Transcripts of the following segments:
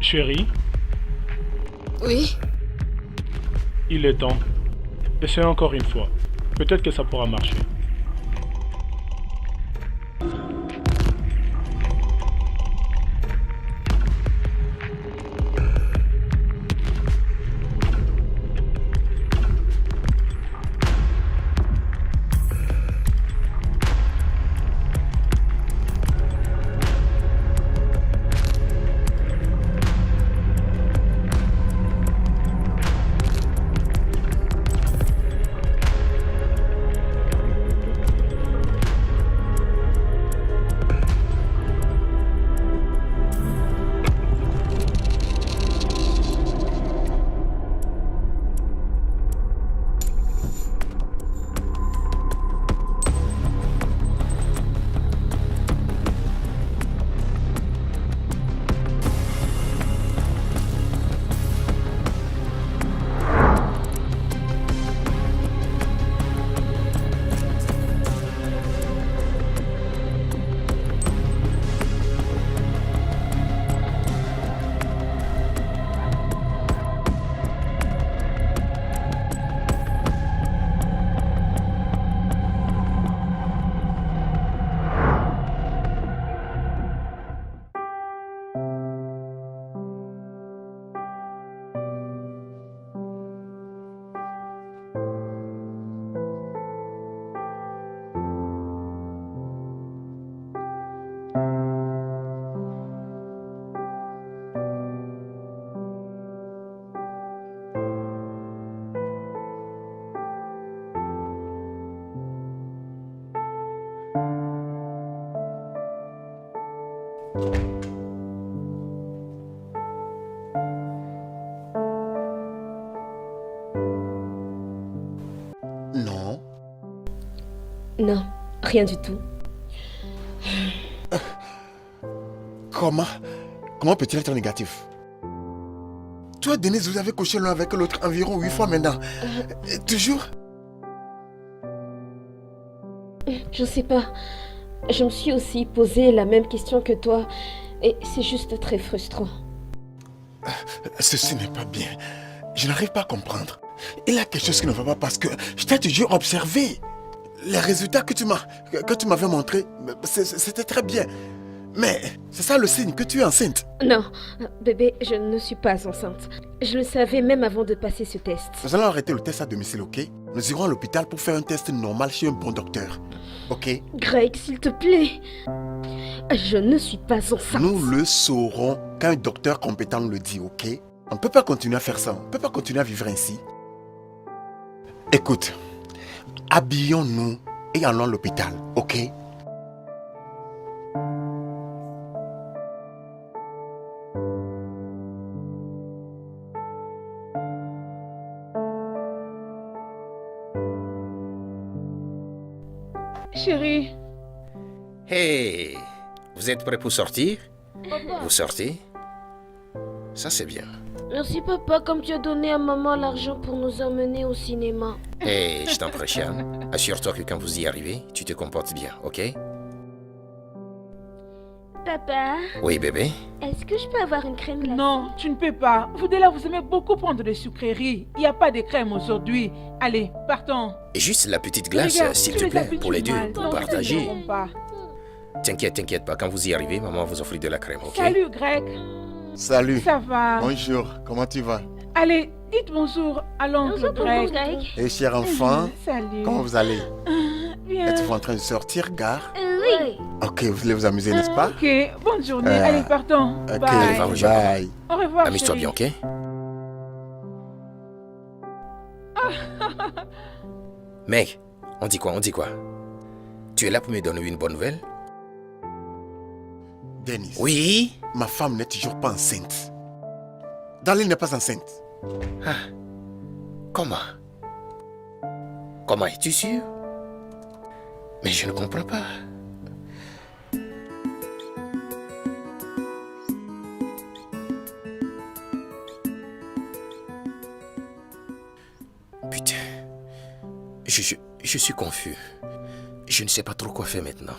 Chérie, Oui. il est temps. Essaye encore une fois. Peut-être que ça pourra marcher. Non. Non, rien du tout. Comment peut-il être négatif? Toi, Denise, vous avez couché l'un avec l'autre environ 8 fois maintenant. Toujours? Je sais pas. Je me suis aussi posé la même question que toi. Et c'est juste très frustrant. Ceci n'est pas bien. Je n'arrive pas à comprendre. Il y a quelque chose qui ne va pas parce que je t'ai toujours observé. Les résultats que tu m'avais montrés, c'était très bien. Mais c'est ça le signe que tu es enceinte. Non, bébé, je ne suis pas enceinte. Je le savais même avant de passer ce test. Nous allons arrêter le test à domicile, ok? Nous irons à l'hôpital pour faire un test normal chez un bon docteur. Ok? Greg, s'il te plaît. Je ne suis pas enceinte. Nous le saurons quand un docteur compétent nous le dit, ok? On ne peut pas continuer à faire ça. On ne peut pas continuer à vivre ainsi. Écoute, habillons-nous et allons à l'hôpital, ok? Chérie. Hey, vous êtes prêts pour sortir? Papa. Vous sortez? Ça c'est bien. Merci papa, comme tu as donné à maman l'argent pour nous emmener au cinéma. Hey, je t'en prie, Sian. Assure-toi que quand vous y arrivez, tu te comportes bien, ok? Papa, Oui, bébé? est-ce que je peux avoir une crème glacée? Non, tu ne peux pas. Vous deux là, vous aimez beaucoup prendre des sucreries. Il n'y a pas de crème aujourd'hui. Allez, partons. Et juste la petite glace, Regarde, s'il tu te les plaît, habitues pour les deux, mal. pour Non, partager. ne te pas. T'inquiète pas, quand vous y arrivez, maman vous offre de la crème, ok? Salut, Greg. Salut. Ça va? Bonjour, comment tu vas? Allez, dites bonjour à l'oncle Greg. Et cher enfant, Salut. comment vous allez? Bien. Êtes-vous en train de sortir, gare? Oui. Ok, vous voulez vous amuser, n'est-ce pas? Ok, bonne journée. Allez, partons. Ok, Bye. va, bye. Au revoir, Amuse-toi chérie. bien, ok? Mec, on dit quoi? Tu es là pour me donner une bonne nouvelle? Dennis, Oui? ma femme n'est toujours pas enceinte. Darlene n'est pas enceinte. Comment? Comment es-tu sûr? Mais je ne comprends pas. Putain. Je suis confus. Je ne sais pas trop quoi faire maintenant.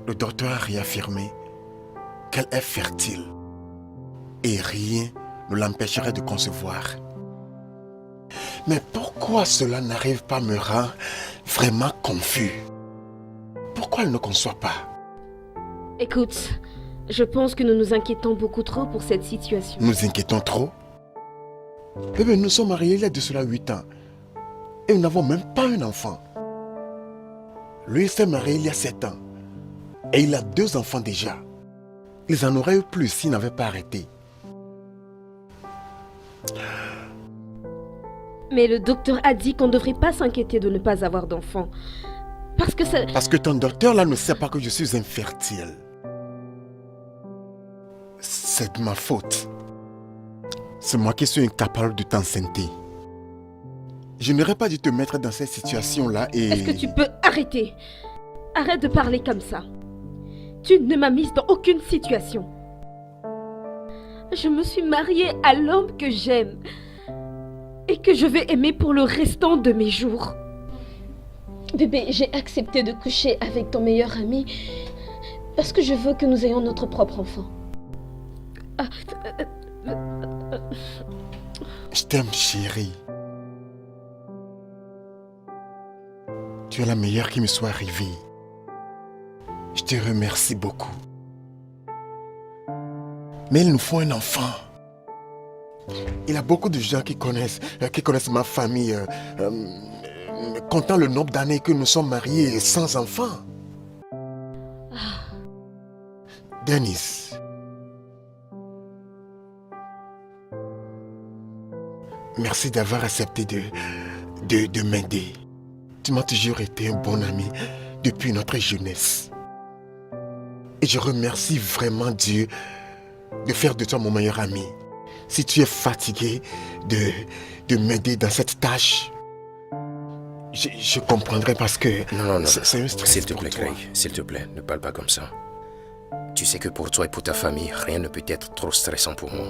Le docteur a réaffirmé qu'elle est fertile. et rien ne l'empêcherait de concevoir. Mais pourquoi cela n'arrive pas me rend vraiment confus? Pourquoi elle ne conçoit pas? Écoute, je pense que nous nous inquiétons beaucoup trop pour cette situation. Nous inquiétons trop? Eh bien, nous sommes mariés il y a de cela 8 ans. Et nous n'avons même pas un enfant. Lui s'est marié il y a 7 ans. Et il a 2 enfants déjà. Ils en auraient eu plus s'ils n'avaient pas arrêté. Mais le docteur a dit qu'on ne devrait pas s'inquiéter de ne pas avoir d'enfant. Parce que ça... Parce que ton docteur là ne sait pas que je suis infertile. C'est de ma faute. C'est moi qui suis incapable de t'enceinte. Je n'aurais pas dû te mettre dans cette situation-là et... Est-ce que tu peux arrêter? Arrête de parler comme ça. Tu ne m'as mise dans aucune situation. Je me suis mariée à l'homme que j'aime et que je vais aimer pour le restant de mes jours. Bébé, j'ai accepté de coucher avec ton meilleur ami parce que je veux que nous ayons notre propre enfant. Je t'aime, chérie. Tu es la meilleure qui me soit arrivée. Je te remercie beaucoup. Mais il nous faut un enfant. Il y a beaucoup de gens qui connaissent ma famille, comptant le nombre d'années que nous sommes mariés sans enfant. Dennis. Merci d'avoir accepté de m'aider. Tu m'as toujours été un bon ami depuis notre jeunesse. Et je remercie vraiment Dieu de faire de toi mon meilleur ami. Si tu es fatigué de m'aider dans cette tâche, je comprendrai parce que Non. c'est un stress S'il te pour plaît, toi. Craig, s'il te plaît, ne parle pas comme ça. Tu sais que pour toi et pour ta famille, rien ne peut être trop stressant pour moi.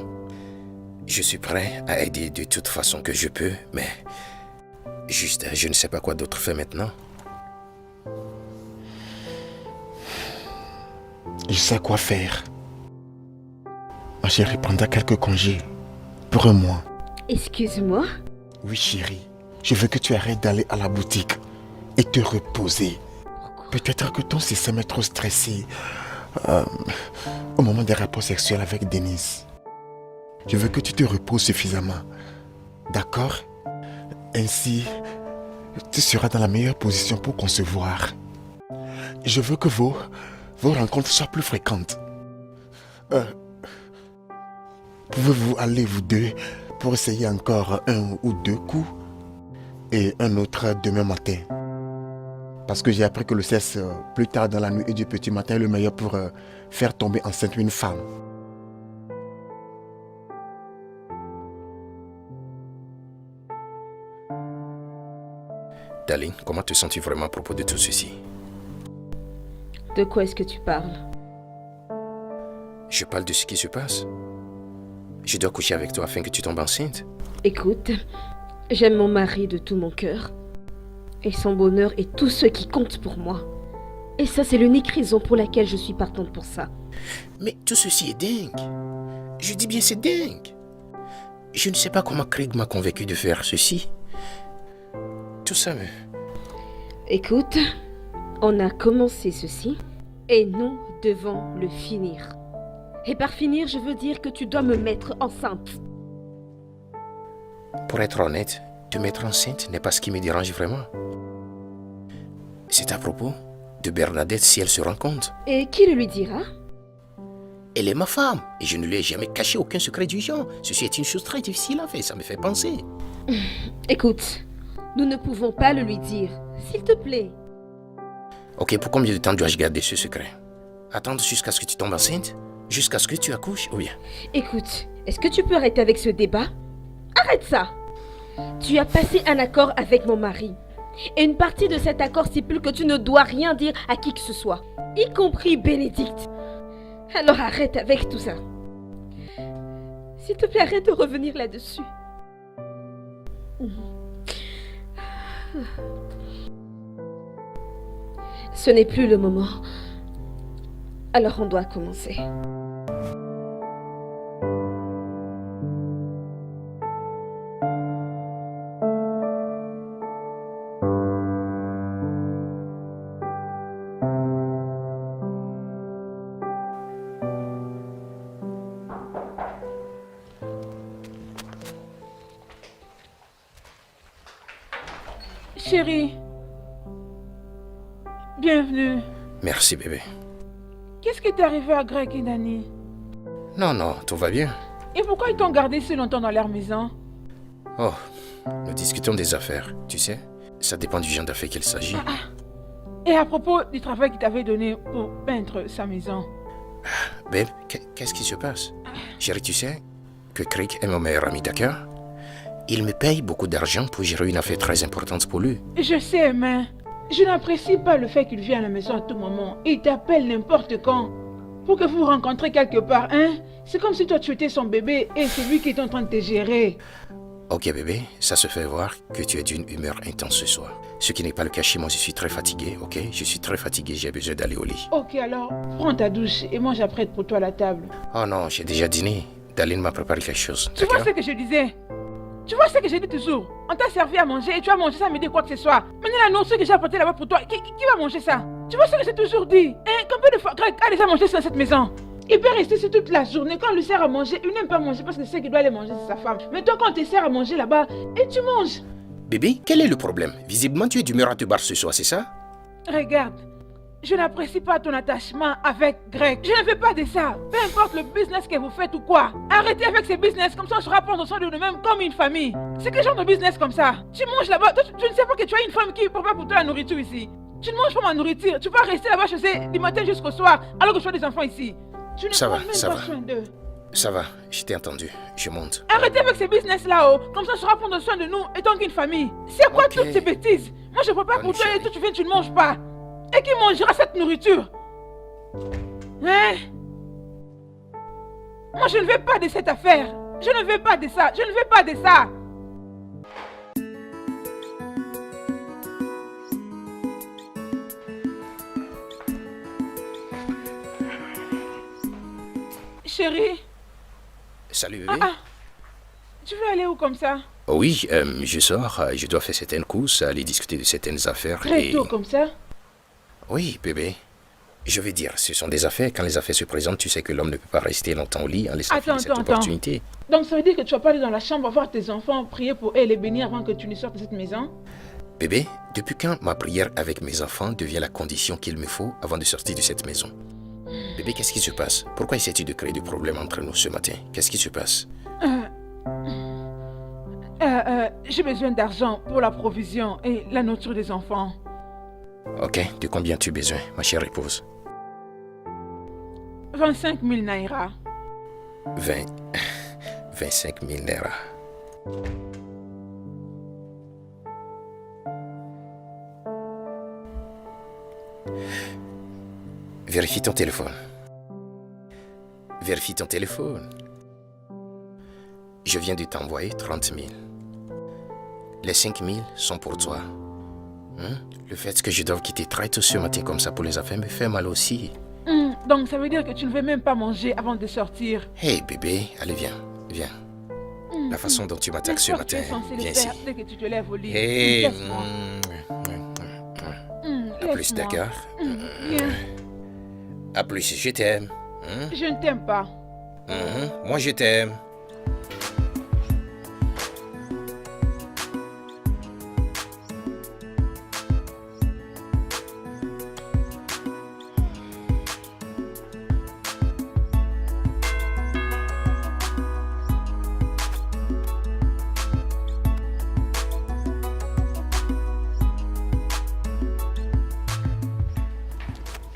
Je suis prêt à aider de toute façon que je peux, mais juste, je ne sais pas quoi d'autre faire maintenant. Je sais quoi faire. Ma chérie prendra quelques congés pour un mois. Excuse-moi. Oui, chérie. Je veux que tu arrêtes d'aller à la boutique et te reposer. Peut-être que ton système est trop stressé au moment des rapports sexuels avec Denise. Je veux que tu te reposes suffisamment. D'accord? Ainsi, tu seras dans la meilleure position pour concevoir. Je veux que vos rencontres soient plus fréquentes. Pouvez-vous aller, vous deux, pour essayer encore 1 ou 2 coups et un autre demain matin? Parce que j'ai appris que le sexe plus tard dans la nuit et du petit matin est le meilleur pour faire tomber enceinte une femme. Darling, comment te sens-tu vraiment à propos de tout ceci? De quoi est-ce que tu parles? Je parle de ce qui se passe. Je dois coucher avec toi afin que tu tombes enceinte. Écoute, j'aime mon mari de tout mon cœur. Et son bonheur est tout ce qui compte pour moi. Et ça, c'est l'unique raison pour laquelle je suis partante pour ça. Mais tout ceci est dingue. Je dis bien c'est dingue. Je ne sais pas comment Craig m'a convaincu de faire ceci. Tout ça, mais... Écoute, on a commencé ceci et nous devons le finir. Et par finir, je veux dire que tu dois me mettre enceinte. Pour être honnête, te mettre enceinte n'est pas ce qui me dérange vraiment. C'est à propos de Bernadette si elle se rend compte. Et qui le lui dira? Elle est ma femme et je ne lui ai jamais caché aucun secret du genre. Ceci est une chose très difficile à faire, ça me fait penser. Écoute, nous ne pouvons pas le lui dire. S'il te plaît. Ok, pour combien de temps dois-je garder ce secret? Attendre jusqu'à ce que tu tombes enceinte? Jusqu'à ce que tu accouches ou bien? Écoute, est-ce que tu peux arrêter avec ce débat? Arrête ça! Tu as passé un accord avec mon mari. Et une partie de cet accord stipule que tu ne dois rien dire à qui que ce soit, y compris Bénédicte. Alors arrête avec tout ça. S'il te plaît, arrête de revenir là-dessus. Ce n'est plus le moment. Alors on doit commencer. Chérie. Bienvenue. Merci, bébé. Qu'est-ce qui t'est arrivé à Greg et Danny? Non, non, tout va bien. Et pourquoi ils t'ont gardé si longtemps dans leur maison? Oh, nous discutons des affaires, tu sais. Ça dépend du genre d'affaires qu'il s'agit. Et à propos du travail qu'il t'avait donné pour peindre sa maison? Babe, qu'est-ce qui se passe? Chérie, tu sais que Craig est mon meilleur ami, d'accord? Il me paye beaucoup d'argent pour gérer une affaire très importante pour lui. Je sais, mais je n'apprécie pas le fait qu'il vienne à la maison à tout moment. Il t'appelle n'importe quand. Pour que vous vous rencontrez quelque part, hein? C'est comme si toi tu étais son bébé et c'est lui qui est en train de te gérer. Ok bébé, ça se fait voir que tu es d'une humeur intense ce soir. Ce qui n'est pas le cas chez moi, je suis très fatigué, ok? Je suis très fatigué, j'ai besoin d'aller au lit. Ok, alors prends ta douche et moi j'apprête pour toi la table. Oh non, j'ai déjà dîné. Daline m'a préparé quelque chose, Tu vois d'accord? ce que je disais? Tu vois ce que j'ai dit toujours? On t'a servi à manger et tu as mangé ça à midi quoi que ce soit. Maintenant la nourriture que j'ai apportée là-bas pour toi, qui va manger ça? Tu vois ce que j'ai toujours dit? Hein? Combien de fois Greg a déjà mangé ça dans cette maison? Il peut rester ici toute la journée. Quand on lui sert à manger, il n'aime pas manger parce que c'est qu'il doit aller manger, c'est sa femme. Mais toi, quand on te sert à manger là-bas, et tu manges. Bébé, quel est le problème? Visiblement, tu es d'humeur à te barrer ce soir, c'est ça? Regarde, je n'apprécie pas ton attachement avec Greg. Je ne veux pas de ça. Peu importe le business que vous faites ou quoi. Arrêtez avec ces business, comme ça on sera prendre soin de nous-mêmes comme une famille. C'est quel genre de business comme ça? Tu manges là-bas, tu ne sais pas que tu as une femme qui prépare pour toi la nourriture ici. Tu ne manges pas ma nourriture. Tu vas rester là-bas chez eux du matin jusqu'au soir, alors que je as des enfants ici. Tu ne Ça prends va, même ça pas va. soin d'eux. Ça va, je t'ai entendu, je monte. Arrêtez avec ces business là-haut, comme ça on sera prendre soin de nous étant qu'une famille. C'est quoi Ok. toutes ces bêtises? Moi je prépare pour Bonne toi et chérie. toi tu viens, tu ne manges pas. Et qui mangera cette nourriture? Hein? Moi je ne veux pas de cette affaire. Je ne veux pas de ça, je ne veux pas de ça. Chérie, Salut bébé. tu veux aller où comme ça? Oh oui, je sors, je dois faire certaines courses, aller discuter de certaines affaires Très et... tôt comme ça? Oui, bébé. Je veux dire, ce sont des affaires. Quand les affaires se présentent, tu sais que l'homme ne peut pas rester longtemps au lit en laissant Attends, filer cette attends. opportunité. Donc ça veut dire que tu vas pas aller dans la chambre voir tes enfants, prier pour eux et les bénir avant que tu ne sortes de cette maison? Bébé, depuis quand ma prière avec mes enfants devient la condition qu'il me faut avant de sortir de cette maison? Bébé, qu'est-ce qui se passe? Pourquoi essaies-tu de créer des problèmes entre nous ce matin? Qu'est-ce qui se passe? J'ai besoin d'argent pour la provision et la nourriture des enfants. Ok, de combien as-tu besoin, ma chère épouse? 25 000 naira. 25 000 naira. Vérifie ton téléphone. Vérifie ton téléphone. Je viens de t'envoyer 30 000. Les 5 000 sont pour toi. Le fait que je doive quitter très tôt ce matin comme ça pour les affaires me fait mal aussi. Donc ça veut dire que tu ne veux même pas manger avant de sortir. Hey bébé, allez viens, viens. La façon dont tu m'attaques ce N'est-ce pas que matin, tu es censé le viens faire ici. dès que tu te lèves au lit. Hey, Laisse-moi. à plus, Laisse-moi. d'accord? Viens. À plus, je t'aime. Je ne t'aime pas. Moi, je t'aime.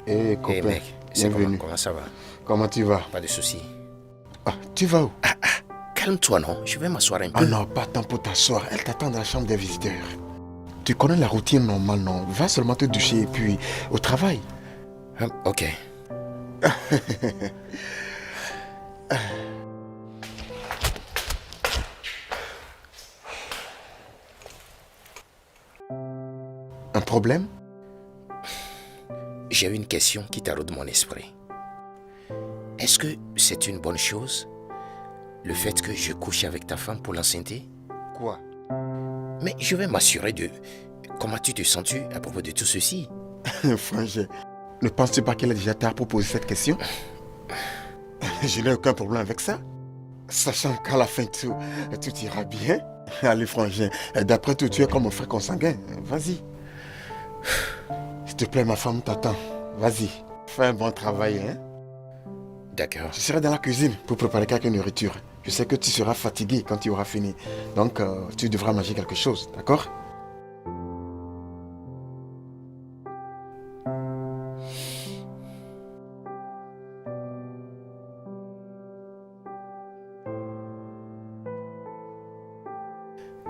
Hé, copain, Hey mec, c'est bienvenue. comment ça va? Comment tu vas? Pas de soucis. Ah, tu vas où? Calme-toi, non? Je vais m'asseoir un Ah peu. non, pas temps pour t'asseoir. Elle t'attend dans la chambre des visiteurs. Tu connais la routine normale, non? Va seulement te doucher et puis au travail. Ok. Un problème? J'ai une question qui taraude mon esprit. Est-ce que c'est une bonne chose, le fait que je couche avec ta femme pour l'enceinte? Quoi? Mais je vais m'assurer de... Comment tu te sens-tu à propos de tout ceci? Frangin, ne penses-tu pas qu'elle est déjà tard pour poser cette question? Je n'ai aucun problème avec ça. Sachant qu'à la fin, tout ira bien. Allez, frangin, d'après tout, tu es comme mon frère consanguin. Vas-y. S'il te plaît, ma femme t'attend. Vas-y, fais un bon travail, hein. D'accord. Je serai dans la cuisine pour préparer quelques nourritures. Je sais que tu seras fatigué quand tu auras fini. Donc, tu devras manger quelque chose, d'accord?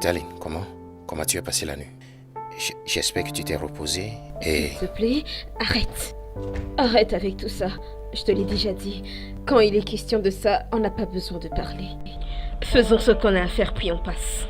Darling, comment tu as passé la nuit? J'espère que tu t'es reposé et... S'il te plaît, arrête. Arrête avec tout ça. Je te l'ai déjà dit. Quand il est question de ça, on n'a pas besoin de parler. Faisons ce qu'on a à faire, puis on passe.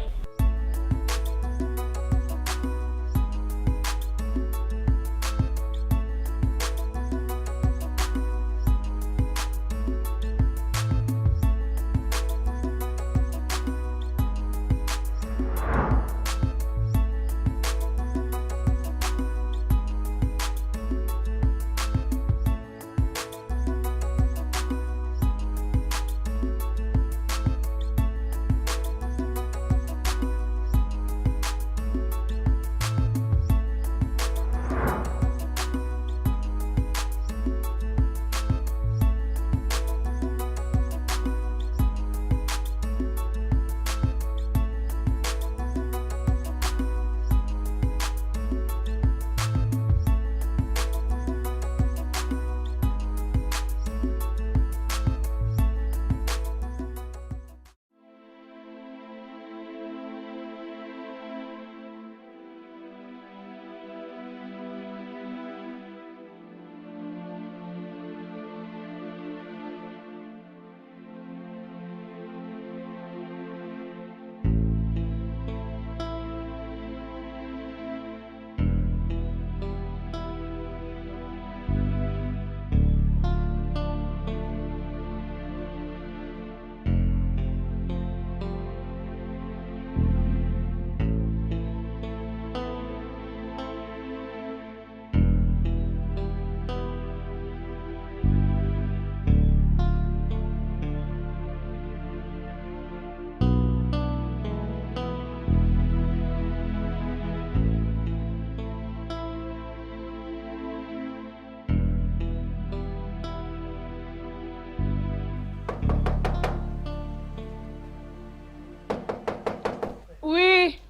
Oui.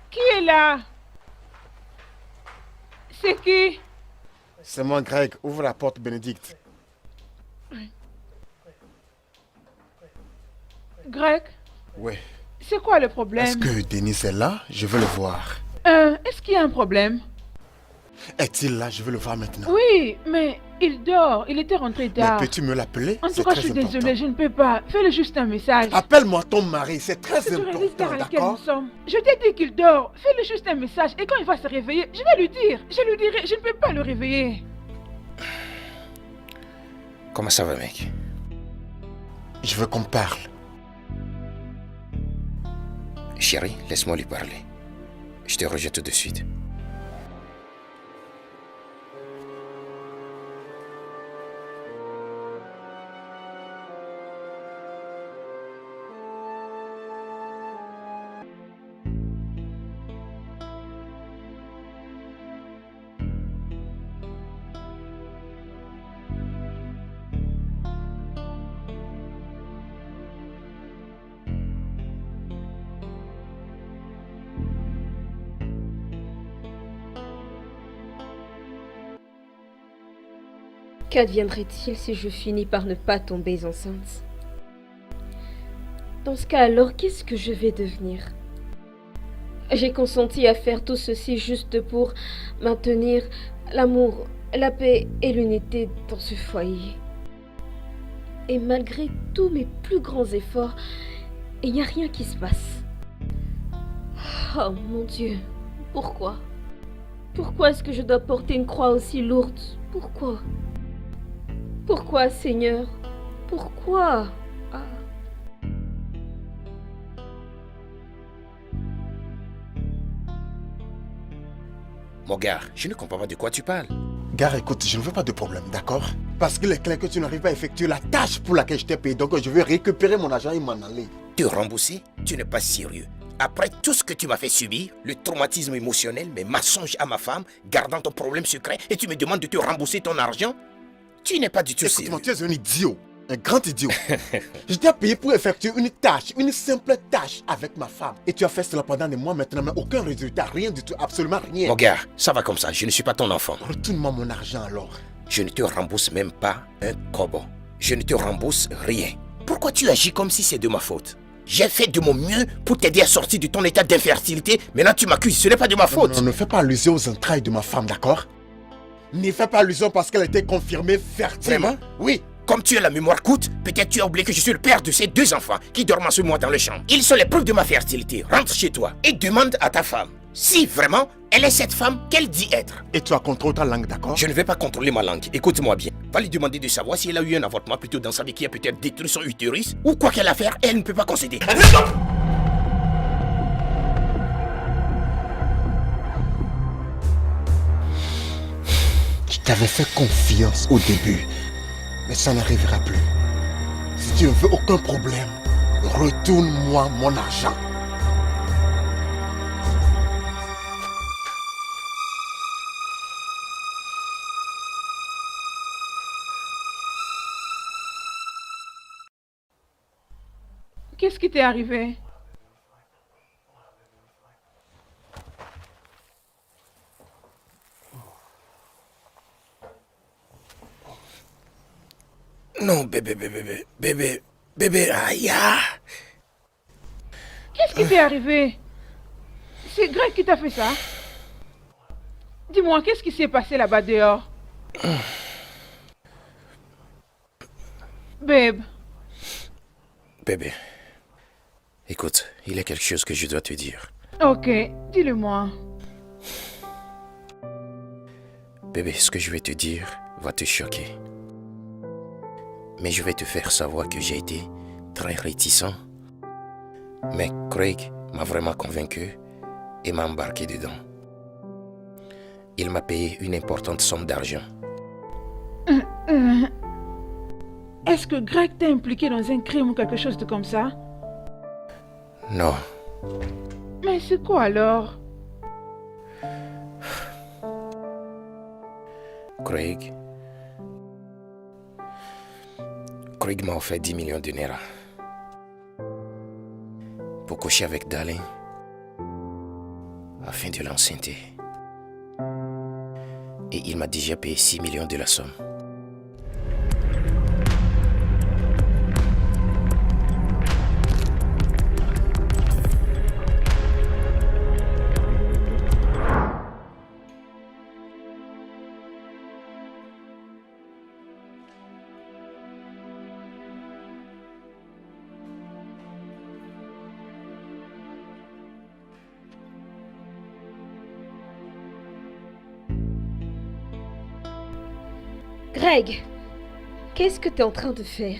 Qui est là? C'est qui? C'est moi, Greg. Ouvre la porte, Bénédicte. Greg, Ouais. c'est quoi le problème? Est-ce que Denis est là? Je veux le voir. Est-ce qu'il y a un problème? Est-il là? Je veux le voir maintenant. Oui, mais il dort. Il était rentré Mais tard. peux-tu me l'appeler? En tout C'est cas, je très suis important. désolée, je ne peux pas. Fais-le juste un message. Appelle-moi ton mari, c'est très Que tu réalises important, l'heure à laquelle nous d'accord? sommes. Je t'ai dit qu'il dort. Fais-le juste un message. Et quand il va se réveiller, je vais lui dire. Je lui dirai, je ne peux pas le réveiller. Comment ça va, mec? Je veux qu'on parle. Chérie, laisse-moi lui parler. Je te rejoins tout de suite. Qu'adviendrait-il si je finis par ne pas tomber enceinte? Dans ce cas alors, qu'est-ce que je vais devenir? J'ai consenti à faire tout ceci juste pour maintenir l'amour, la paix et l'unité dans ce foyer. Et malgré tous mes plus grands efforts, il n'y a rien qui se passe. Oh mon Dieu, pourquoi? Pourquoi est-ce que je dois porter une croix aussi lourde? Pourquoi? Pourquoi, Seigneur? Pourquoi? Ah. Mon gars, je ne comprends pas de quoi tu parles. Gare, écoute, je ne veux pas de problème, d'accord? Parce qu'il est clair que tu n'arrives pas à effectuer la tâche pour laquelle je t'ai payé. Donc je veux récupérer mon argent et m'en aller. Te rembourser? Tu n'es pas sérieux. Après tout ce que tu m'as fait subir, le traumatisme émotionnel, mes mensonges à ma femme, gardant ton problème secret, et tu me demandes de te rembourser ton argent? Tu n'es pas du tout sérieux. Écoute-moi, tu es un idiot. Un grand idiot. Je t'ai payé pour effectuer une tâche, une simple tâche avec ma femme. Et tu as fait cela pendant des mois maintenant, mais aucun résultat, rien du tout, absolument rien. Mon gars, ça va comme ça, je ne suis pas ton enfant. Retourne-moi mon argent alors. Je ne te rembourse même pas un kobo. Je ne te rembourse rien. Pourquoi tu agis comme si c'est de ma faute? J'ai fait de mon mieux pour t'aider à sortir de ton état d'infertilité. Maintenant tu m'accuses, ce n'est pas de ma faute. Non, ne fais pas allusion aux entrailles de ma femme, d'accord? Ne fais pas allusion parce qu'elle a été confirmée fertile. Vraiment? Oui. Comme tu as la mémoire courte, peut-être tu as oublié que je suis le père de ces 2 enfants qui dorment en ce moment dans le champ. Ils sont les preuves de ma fertilité. Rentre chez toi et demande à ta femme si vraiment elle est cette femme qu'elle dit être. Et tu as contrôlé ta langue, d'accord? Je ne vais pas contrôler ma langue. Écoute-moi bien. Va lui demander de savoir si elle a eu un avortement plutôt dans sa vie qui a peut-être détruit son utérus ou quoi qu'elle a à faire, elle ne peut pas concéder. Je t'avais fait confiance au début, mais ça n'arrivera plus. Si tu ne veux aucun problème, retourne-moi mon argent. Qu'est-ce qui t'est arrivé? Non, bébé, aïe. Qu'est-ce qui t'est arrivé? C'est Greg qui t'a fait ça? Dis-moi, qu'est-ce qui s'est passé là-bas dehors? Babe. Bébé, écoute, il y a quelque chose que je dois te dire. Ok, dis-le-moi. Bébé, ce que je vais te dire va te choquer. Mais je vais te faire savoir que j'ai été très réticent. Mais Craig m'a vraiment convaincu et m'a embarqué dedans. Il m'a payé une importante somme d'argent. Est-ce que Greg t'a impliqué dans un crime ou quelque chose de comme ça? Non, Mais c'est quoi alors? Craig m'a offert 10 millions de naira pour coucher avec Darling afin de l'enceinter. Et il m'a déjà payé 6 millions de la somme. Greg, qu'est-ce que tu es en train de faire?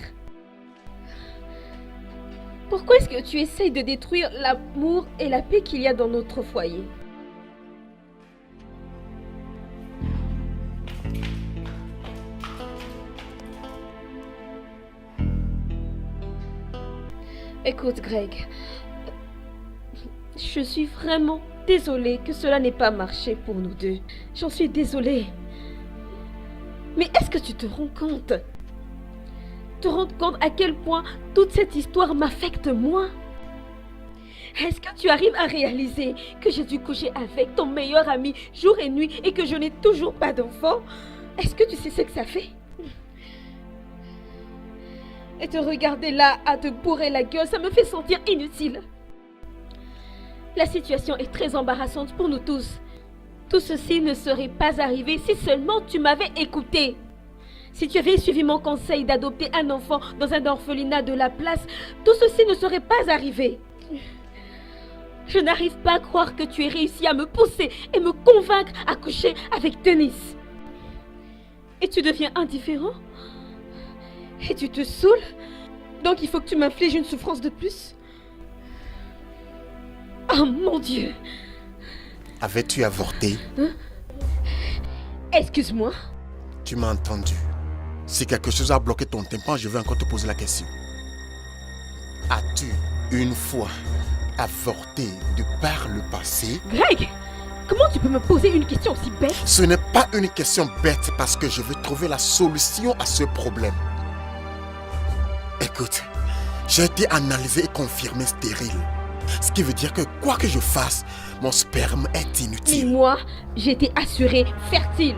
Pourquoi est-ce que tu essayes de détruire l'amour et la paix qu'il y a dans notre foyer? Écoute, Greg, je suis vraiment désolée que cela n'ait pas marché pour nous deux. J'en suis désolée. Mais est-ce que tu te rends compte? Te rends compte à quel point toute cette histoire m'affecte moi? Est-ce que tu arrives à réaliser que j'ai dû coucher avec ton meilleur ami jour et nuit et que je n'ai toujours pas d'enfant? Est-ce que tu sais ce que ça fait? Et te regarder là à te bourrer la gueule, ça me fait sentir inutile. La situation est très embarrassante pour nous tous. Tout ceci ne serait pas arrivé si seulement tu m'avais écouté. Si tu avais suivi mon conseil d'adopter un enfant dans un orphelinat de la place, tout ceci ne serait pas arrivé. Je n'arrive pas à croire que tu aies réussi à me pousser et me convaincre à coucher avec Denis. Et tu deviens indifférent? Et tu te saoules? Donc il faut que tu m'infliges une souffrance de plus? Oh mon Dieu! Avais-tu avorté? Excuse-moi. Tu m'as entendu. Si quelque chose a bloqué ton tympan, je vais encore te poser la question. As-tu une fois avorté de par le passé? Greg, comment tu peux me poser une question aussi bête? Ce n'est pas une question bête parce que je veux trouver la solution à ce problème. Écoute, j'ai été analysé et confirmé stérile. Ce qui veut dire que quoi que je fasse, mon sperme est Mais inutile. moi, j'ai été assurée fertile.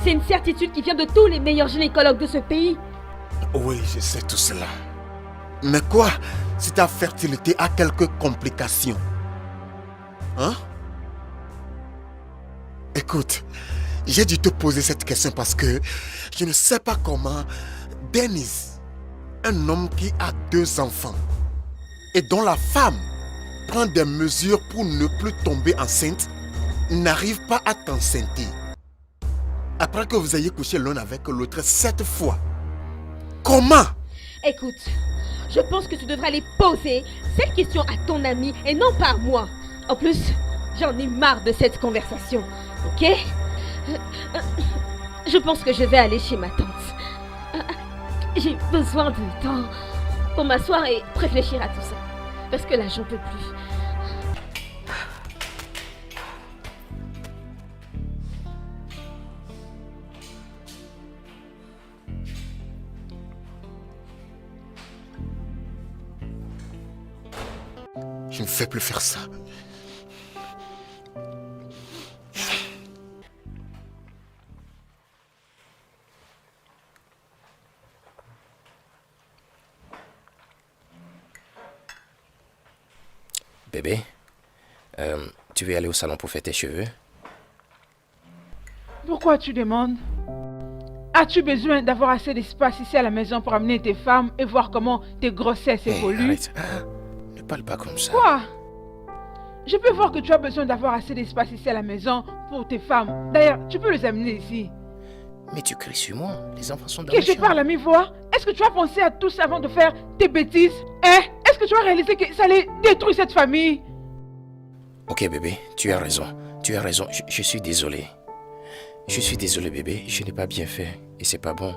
C'est une certitude qui vient de tous les meilleurs gynécologues de ce pays. Oui, je sais tout cela. Mais quoi si ta fertilité a quelques complications? Hein? Écoute, j'ai dû te poser cette question parce que je ne sais pas comment Dennis, un homme qui a 2 enfants et dont la femme prend des mesures pour ne plus tomber enceinte, n'arrive pas à t'enceinte. Après que vous ayez couché l'un avec l'autre 7 fois. Comment? Écoute, je pense que tu devrais aller poser cette question à ton ami et non pas à moi. En plus, j'en ai marre de cette conversation, ok? Je pense que je vais aller chez ma tante. J'ai besoin de temps pour m'asseoir et réfléchir à tout ça. Parce que là, j'en peux plus. Je ne vais plus faire ça. Bébé, tu veux aller au salon pour faire tes cheveux? Pourquoi tu demandes? As-tu besoin d'avoir assez d'espace ici à la maison pour amener tes femmes et voir comment tes grossesses Hey, évoluent? arrête. Ne parle pas comme ça. Quoi? Je peux voir que tu as besoin d'avoir assez d'espace ici à la maison pour tes femmes. D'ailleurs, tu peux les amener ici. Mais tu cries sur moi. Les enfants sont dans Que la je chambre. parle à mi-voix? Est-ce que tu as pensé à tout ça avant de faire tes bêtises? Hein? Est-ce que tu as réalisé que ça allait détruire cette famille? Ok bébé, tu as raison. Tu as raison. Je suis désolé. Je suis désolé bébé. Je n'ai pas bien fait. Et c'est pas bon.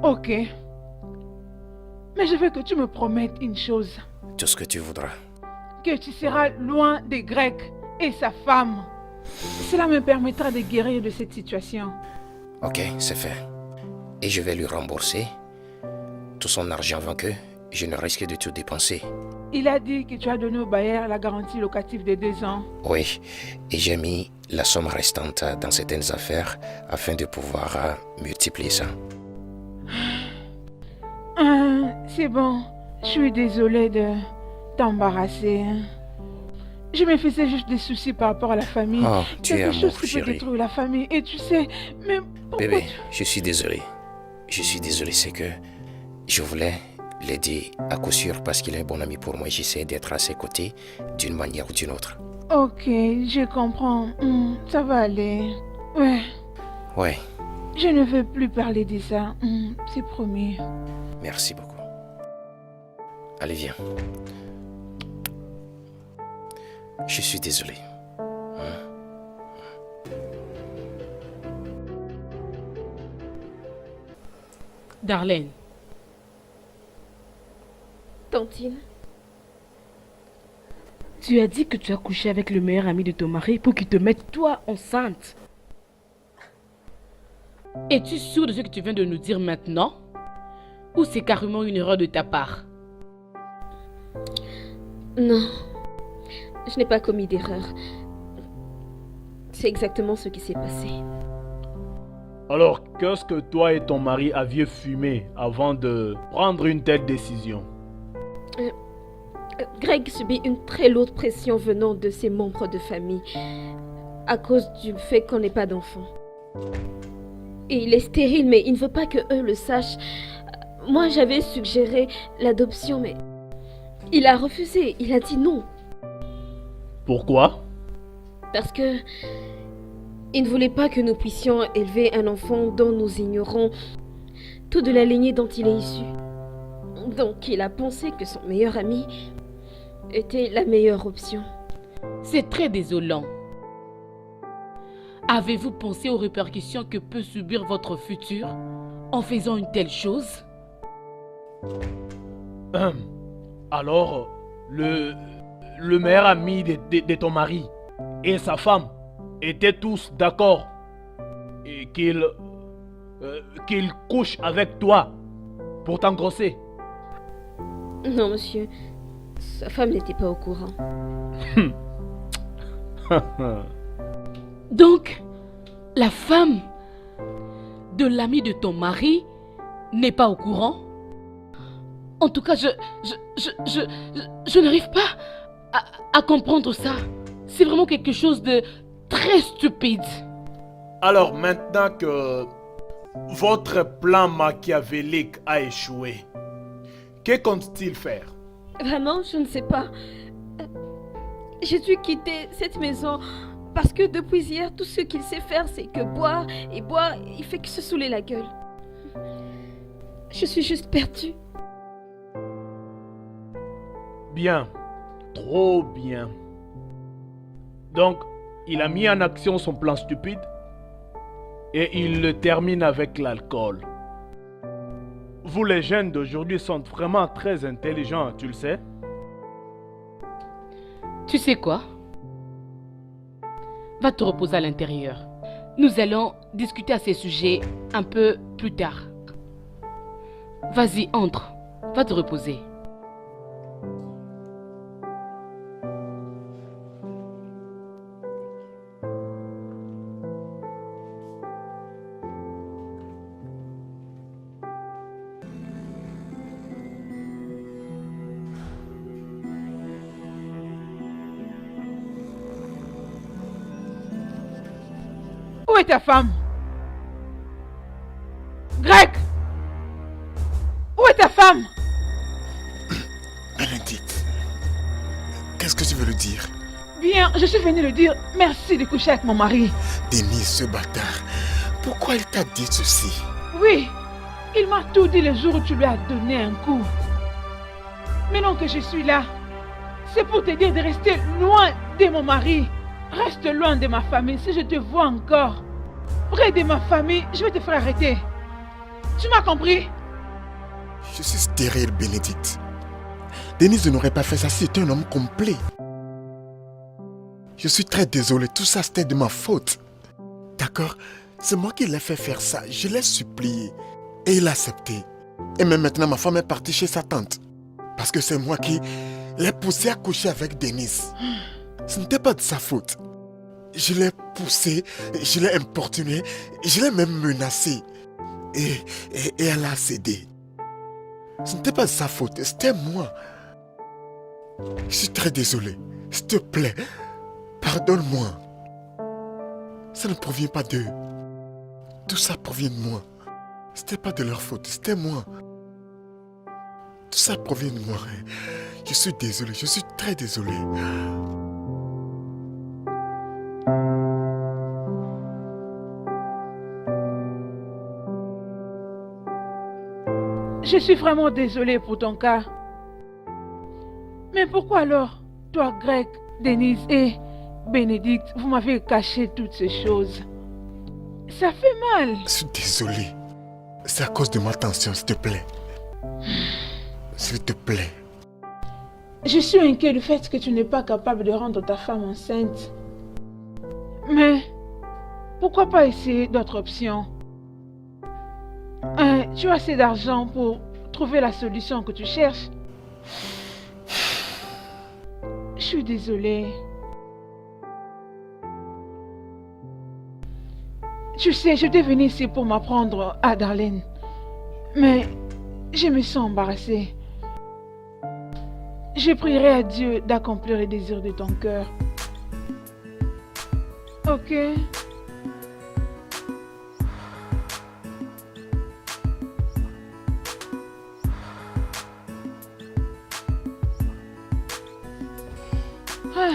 Ok. Mais je veux que tu me promettes une chose. Tout ce que tu voudras. Que tu seras loin des Grecs et sa femme. Cela me permettra de guérir de cette situation. Ok, c'est fait. Et je vais lui rembourser tout son argent avant que je ne risque de tout dépenser. Il a dit que tu as donné au bailleur la garantie locative de 2 ans. Oui, et j'ai mis la somme restante dans certaines affaires afin de pouvoir multiplier ça. C'est bon. Je suis désolée de t'embarrasser. Je me faisais juste des soucis par rapport à la famille. Oh, tu es Quelque chose amour, qui peut chérie. détruire la famille. Et tu sais, mais pourquoi Bébé, je suis désolé. Je suis désolé, c'est que je voulais l'aider à coup sûr parce qu'il est un bon ami pour moi. J'essaie d'être à ses côtés d'une manière ou d'une autre. Ok, je comprends. Ça va aller. Ouais, Ouais, je ne veux plus parler de ça. C'est promis. merci beaucoup. Allez, viens. Je suis désolé. Darlene, Tantine, tu as dit que tu as couché avec le meilleur ami de ton mari pour qu'il te mette toi enceinte. Es-tu sûre de ce que tu viens de nous dire maintenant? Ou c'est carrément une erreur de ta part? non, je n'ai pas commis d'erreur. C'est exactement ce qui s'est passé. Alors, qu'est-ce que toi et ton mari aviez fumé avant de prendre une telle décision? Greg subit une très lourde pression venant de ses membres de famille à cause du fait qu'on n'ait pas d'enfant. Et il est stérile, mais il ne veut pas que eux le sachent. Moi, j'avais suggéré l'adoption, mais il a refusé. Il a dit non. Pourquoi? Parce que il ne voulait pas que nous puissions élever un enfant dont nous ignorons tout de la lignée dont il est issu. Donc, il a pensé que son meilleur ami était la meilleure option. C'est très désolant. Avez-vous pensé aux répercussions que peut subir votre futur en faisant une telle chose? Alors, le meilleur ami de ton mari et sa femme étaient tous d'accord et qu'ils couchent avec toi pour t'engrosser. Non, monsieur. Sa femme n'était pas au courant. Donc, la femme de l'ami de ton mari n'est pas au courant? En tout cas, je n'arrive pas à comprendre ça. C'est vraiment quelque chose de très stupide. Alors maintenant que votre plan machiavélique a échoué, que compte-t-il faire? Vraiment, je ne sais pas. J'ai dû quitter cette maison parce que depuis hier, tout ce qu'il sait faire, c'est que boire et boire. Il fait que se saouler la gueule. Je suis juste perdue. Bien, trop bien. Donc, il a mis en action son plan stupide et il le termine avec l'alcool. Vous les jeunes d'aujourd'hui sont vraiment très intelligents, tu le sais? Tu sais quoi? Va te reposer à l'intérieur. Nous allons discuter à ces sujets un peu plus tard. Vas-y, entre. Va te reposer. Où est ta femme? Greg! Où est ta femme? Bénédicte, qu'est-ce que tu veux lui dire? Bien, je suis venue lui dire merci de coucher avec mon mari. Denis, ce bâtard, pourquoi il t'a dit ceci? Oui, il m'a tout dit le jour où tu lui as donné un coup. Maintenant que je suis là, c'est pour te dire de rester loin de mon mari. Reste loin de ma famille. Si je te vois encore près de ma famille, je vais te faire arrêter. Tu m'as compris? Je suis stérile, Bénédicte. Denise n'aurait pas fait ça si c'était un homme complet. Je suis très désolé, tout ça c'était de ma faute. D'accord? C'est moi qui l'ai fait faire ça. Je l'ai supplié. Et il a accepté. Et même maintenant, ma femme est partie chez sa tante. Parce que c'est moi qui l'ai poussé à coucher avec Denise. Ce n'était pas de sa faute. Je l'ai poussé, je l'ai importuné, je l'ai même menacé. Et elle a cédé. Ce n'était pas de sa faute, c'était moi. Je suis très désolé. S'il te plaît, pardonne-moi. Ça ne provient pas d'eux. Tout ça provient de moi. C'était pas de leur faute, c'était moi. Tout ça provient de moi. Je suis désolé, je suis très désolé. Je suis vraiment désolée pour ton cas. Mais pourquoi alors, toi, Greg, Denise et Bénédicte, vous m'avez caché toutes ces choses? Ça fait mal. Je suis désolé. C'est à cause de ma tension, s'il te plaît. S'il te plaît. Je suis inquiet du fait que tu n'es pas capable de rendre ta femme enceinte. Mais pourquoi pas essayer d'autres options? Tu as assez d'argent pour trouver la solution que tu cherches. Je suis désolée. Tu sais, je suis venue ici pour m'apprendre à Darlene. Mais je me sens embarrassée. Je prierai à Dieu d'accomplir les désirs de ton cœur. Ok? Ah.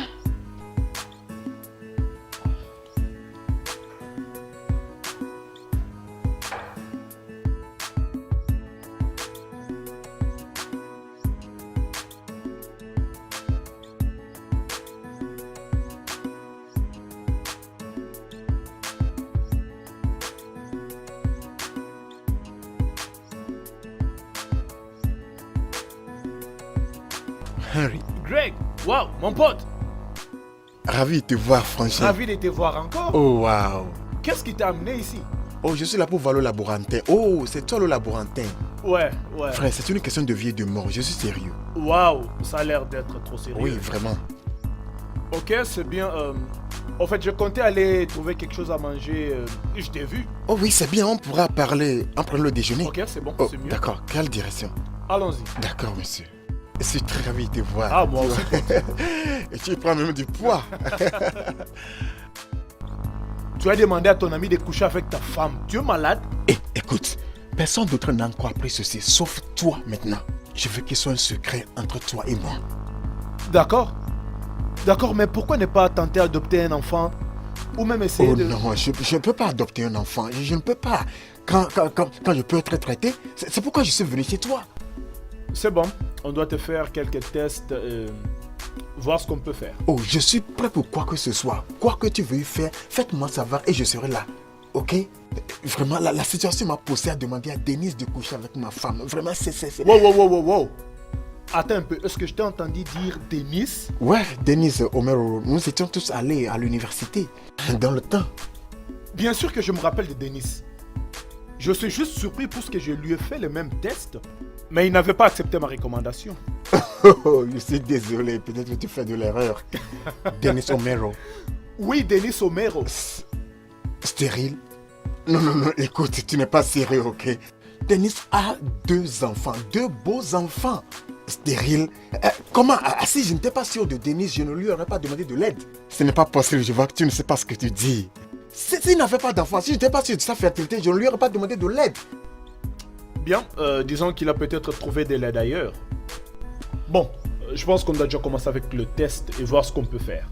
Henry, Greg, waouh, mon pote. ravi de te voir, franchement. Ravi de te voir encore. Oh, waouh. Qu'est-ce qui t'a amené ici? Oh, je suis là pour voir le laborantin. Oh, c'est toi le laborantin. Ouais. Frère, c'est une question de vie et de mort. Je suis sérieux. Waouh, ça a l'air d'être trop sérieux. Oui, vraiment. Ok, c'est bien. En fait, je comptais aller trouver quelque chose à manger. Je t'ai vu. Oh oui, c'est bien, on pourra parler en prenant le déjeuner. Ok, c'est bon, Oh, c'est mieux. d'accord. Quelle direction? Allons-y. D'accord, monsieur. Je suis très ravi de te voir. Ah, moi aussi. Et tu prends même du poids. Tu as demandé à ton ami de coucher avec ta femme. Tu es malade? Eh, écoute, personne d'autre n'a encore appris ceci, sauf toi maintenant. Je veux qu'il soit un secret entre toi et moi. D'accord. D'accord, mais pourquoi ne pas tenter d'adopter un enfant? Ou même essayer Oh de... non, je ne peux pas adopter un enfant. Je ne peux pas. Quand je peux être traité, c'est pourquoi je suis venu chez toi. C'est bon. On doit te faire quelques tests. Voir ce qu'on peut faire. Oh, je suis prêt pour quoi que ce soit. Quoi que tu veuilles faire, faites-moi savoir et je serai là. Ok? Vraiment, la situation m'a poussé à demander à Denise de coucher avec ma femme. Vraiment, c'est... Wow. Attends un peu. Est-ce que je t'ai entendu dire Denis? Ouais, Denise Omero, nous étions tous allés à l'université. Dans le temps. Bien sûr que je me rappelle de Denis. Je suis juste surpris parce que je lui ai fait le même test. Mais il n'avait pas accepté ma recommandation. Oh, je suis désolé, peut-être que tu fais de l'erreur. Denis Omero. Oui, Denis Omero. Stérile? Non, écoute, tu n'es pas sérieux, ok? Denis a 2 enfants, 2 beaux enfants. Stérile? Comment? Si je n'étais pas sûr de Denis, je ne lui aurais pas demandé de l'aide. Ce n'est pas possible, je vois que tu ne sais pas ce que tu dis. S'il n'avait pas d'enfants, si je n'étais pas sûr de sa fertilité, je ne lui aurais pas demandé de l'aide. Bien, disons qu'il a peut-être trouvé de l'aide ailleurs. Bon, je pense qu'on doit déjà commencer avec le test et voir ce qu'on peut faire.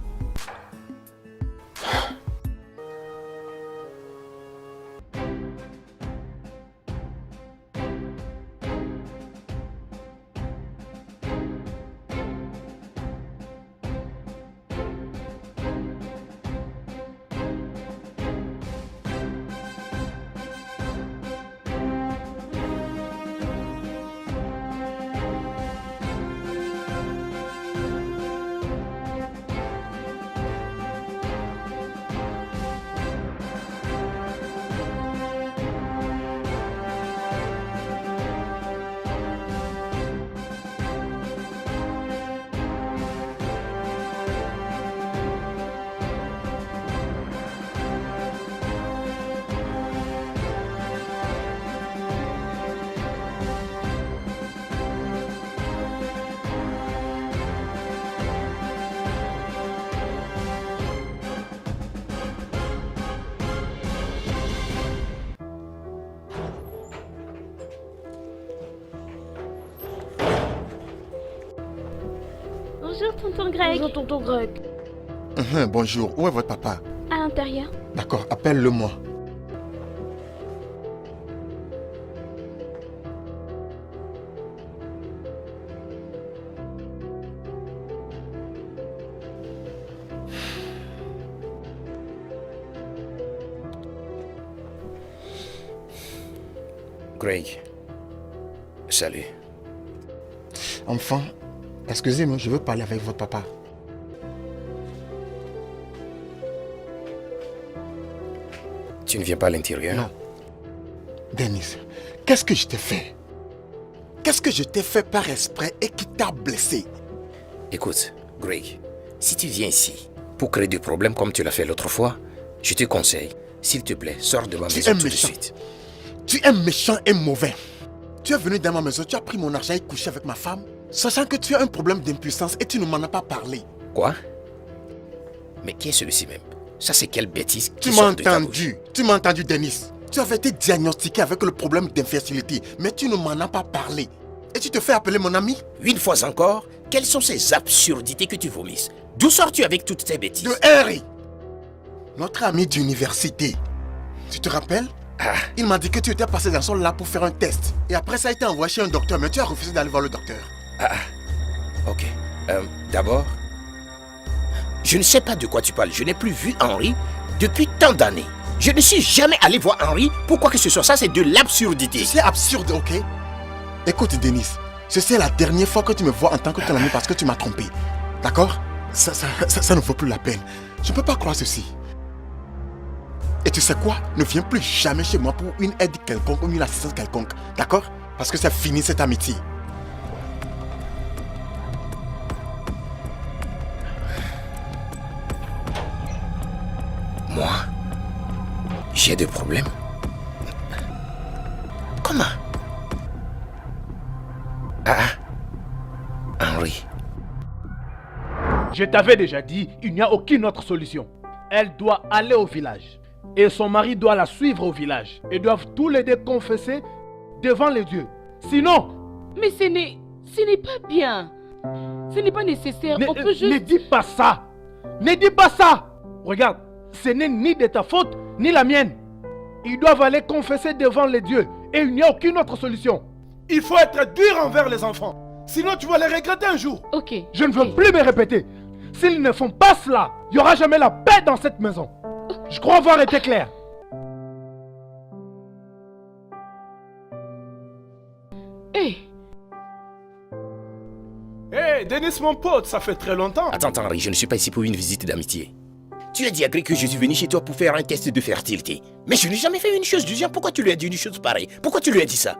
Bonjour, tonton Greg. Bonjour, tonton Greg. Bonjour, où est votre papa? À l'intérieur. D'accord, appelle-le-moi. Greg. Salut. Enfant, excusez-moi, je veux parler avec votre papa. Tu ne viens pas à l'intérieur? Non. Denise, qu'est-ce que je t'ai fait? Qu'est-ce que je t'ai fait par esprit et qui t'a blessé? Écoute, Greg, si tu viens ici pour créer des problèmes comme tu l'as fait l'autre fois, je te conseille, s'il te plaît, sors de ma maison tout de suite. Tu es méchant et mauvais. Tu es venu dans ma maison, tu as pris mon argent et couché avec ma femme, sachant que tu as un problème d'impuissance et tu ne m'en as pas parlé. Quoi? Mais qui est celui-ci même? Ça, c'est quelle bêtise Tu qui m'as sort de ta bouche? entendu, tu m'as entendu, Denis. Tu avais été diagnostiqué avec le problème d'infertilité, mais tu ne m'en as pas parlé. Et tu te fais appeler mon ami? Une fois encore, quelles sont ces absurdités que tu vomisses? D'où sors-tu avec toutes ces bêtises? De Harry, notre ami d'université. Tu te rappelles? Il m'a dit que tu étais passé dans son lab pour faire un test. Et après ça a été envoyé chez un docteur, mais tu as refusé d'aller voir le docteur. Ok. D'abord, je ne sais pas de quoi tu parles. Je n'ai plus vu Henri depuis tant d'années. Je ne suis jamais allé voir Henri pour quoi que ce soit. Ça, c'est de l'absurdité. C'est absurde, ok? Écoute, Denis, Ceci est la dernière fois que tu me vois en tant que ton ami parce que tu m'as trompé. D'accord? Ça ne vaut plus la peine. Je ne peux pas croire ceci. Et tu sais quoi? Ne viens plus jamais chez moi pour une aide quelconque ou une assistance quelconque. D'accord? Parce que c'est fini cette amitié. Moi? J'ai des problèmes? Comment? Henry. Je t'avais déjà dit, il n'y a aucune autre solution. Elle doit aller au village. Et son mari doit la suivre au village. Ils doivent tous les deux confesser devant les dieux. Sinon... Mais ce n'est pas bien. Ce n'est pas nécessaire. On peut juste... Ne dis pas ça. Ne dis pas ça. Regarde, ce n'est ni de ta faute, ni la mienne. Ils doivent aller confesser devant les dieux. Et il n'y a aucune autre solution. Il faut être dur envers les enfants. Sinon, tu vas les regretter un jour. Ok. Je ne veux plus me répéter. S'ils ne font pas cela, il n'y aura jamais la paix dans cette maison. Je crois avoir été clair. Hé. Hé, Denis, mon pote, ça fait très longtemps. Attends, Henry, je ne suis pas ici pour une visite d'amitié. Tu as dit à Greg que je suis venu chez toi pour faire un test de fertilité. Mais je n'ai jamais fait une chose du genre. Pourquoi tu lui as dit une chose pareille? Pourquoi tu lui as dit ça?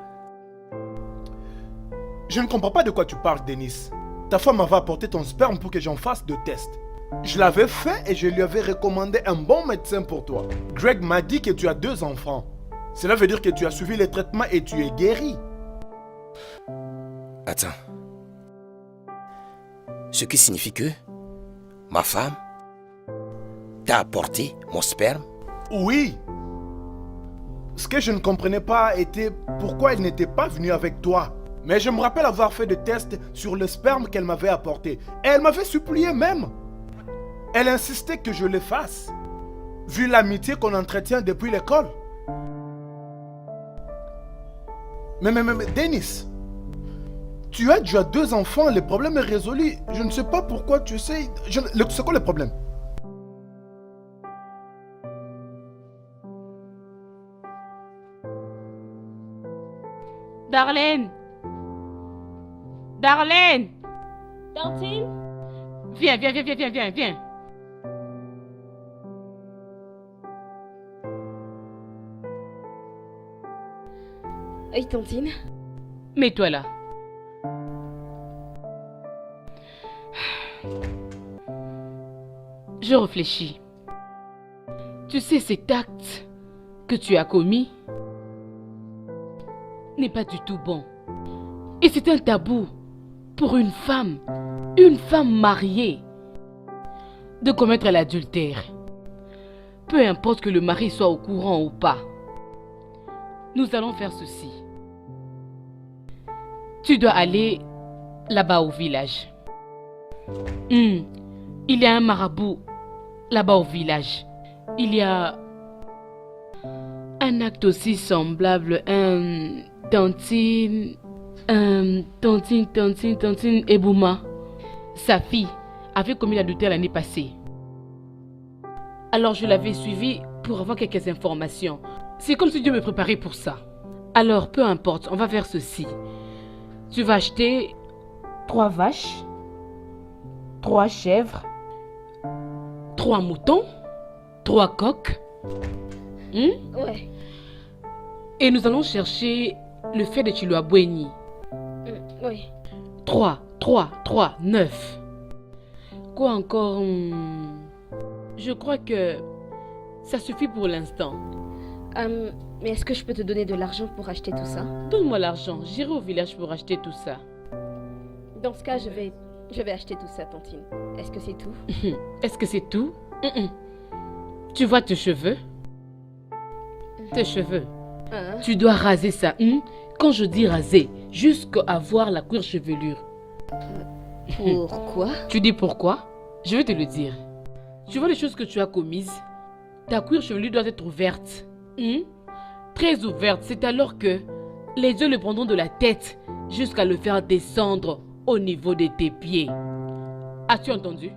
Je ne comprends pas de quoi tu parles, Denis. Ta femme m'avait apporté ton sperme pour que j'en fasse de tests. Je l'avais fait et je lui avais recommandé un bon médecin pour toi. Greg m'a dit que tu as 2 enfants. Cela veut dire que tu as suivi les traitements et tu es guéri. Attends. Ce qui signifie que ma femme t'a apporté mon sperme? Oui. Ce que je ne comprenais pas était pourquoi elle n'était pas venue avec toi. Mais je me rappelle avoir fait des tests sur le sperme qu'elle m'avait apporté. Et elle m'avait supplié même. Elle insistait que je le fasse. Vu l'amitié qu'on entretient depuis l'école. Mais Denis, tu as déjà 2 enfants, le problème est résolu. Je ne sais pas pourquoi tu sais... C'est quoi le problème? Darlene. Darlene. Tantine? Viens. Oui, Tantine. Mets-toi là. Je réfléchis. Tu sais, cet acte que tu as commis n'est pas du tout bon. Et c'est un tabou pour une femme mariée, de commettre l'adultère. Peu importe que le mari soit au courant ou pas. Nous allons faire ceci. Tu dois aller là-bas au village. Il y a un marabout là-bas au village. Il y a un acte aussi semblable. Tantine Ebouma. Sa fille avait commis l'adultère l'année passée. Alors je l'avais suivie pour avoir quelques informations. C'est comme si Dieu me préparait pour ça. Alors peu importe, on va faire ceci. Tu vas acheter 3 vaches, 3 chèvres, 3 moutons, 3 coqs. Ouais. Et nous allons chercher le fait de Chiluabweni. Oui. 3, 9. Quoi encore? Je crois que ça suffit pour l'instant. Mais est-ce que je peux te donner de l'argent pour acheter tout ça? Donne-moi l'argent, j'irai au village pour acheter tout ça. Dans ce cas, je vais acheter tout ça, Tantine. Est-ce que c'est tout? Est-ce que c'est tout? Tu vois tes cheveux? Tes cheveux. Tu dois raser ça. Quand je dis raser, jusqu'à voir la cuir chevelure. Pourquoi? Tu dis pourquoi? Je vais te le dire. Tu vois les choses que tu as commises? Ta cuir chevelure doit être ouverte. Très ouverte. C'est alors que les yeux le prendront de la tête jusqu'à le faire descendre au niveau de tes pieds. As-tu entendu?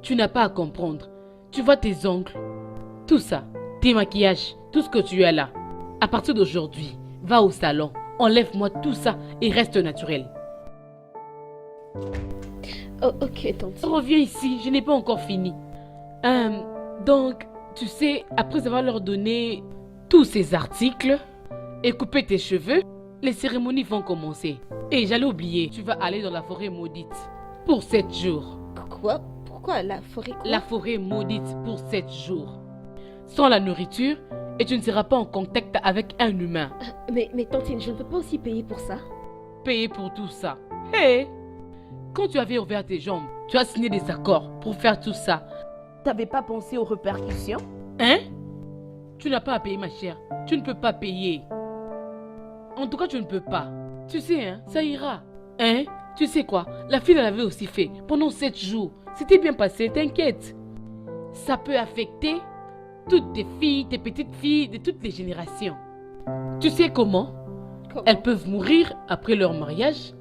Tu n'as pas à comprendre. Tu vois tes ongles, tout ça, tes maquillages, tout ce que tu as là. À partir d'aujourd'hui, va au salon, Enlève-moi tout ça et reste naturel. Oh, ok, tante. Reviens ici, je n'ai pas encore fini. Donc, tu sais, après avoir leur donné tous ces articles et coupé tes cheveux, les cérémonies vont commencer. Et j'allais oublier, tu vas aller dans la forêt maudite pour 7 jours. Quoi? Pourquoi la forêt quoi? La forêt maudite pour 7 jours. Sans la nourriture, et tu ne seras pas en contact avec un humain. Mais tantine, je ne peux pas aussi payer pour ça. Payer pour tout ça. Hé! Quand tu avais ouvert tes jambes, tu as signé des accords pour faire tout ça. T'avais pas pensé aux répercussions? Hein? Tu n'as pas à payer, ma chère. Tu ne peux pas payer. En tout cas, tu ne peux pas. Tu sais, hein, ça ira. Hein? Tu sais quoi? La fille l'avait aussi fait pendant 7 jours. C'était bien passé, t'inquiète. Ça peut affecter toutes tes filles, tes petites filles de toutes les générations. Tu sais comment? Elles peuvent mourir après leur mariage.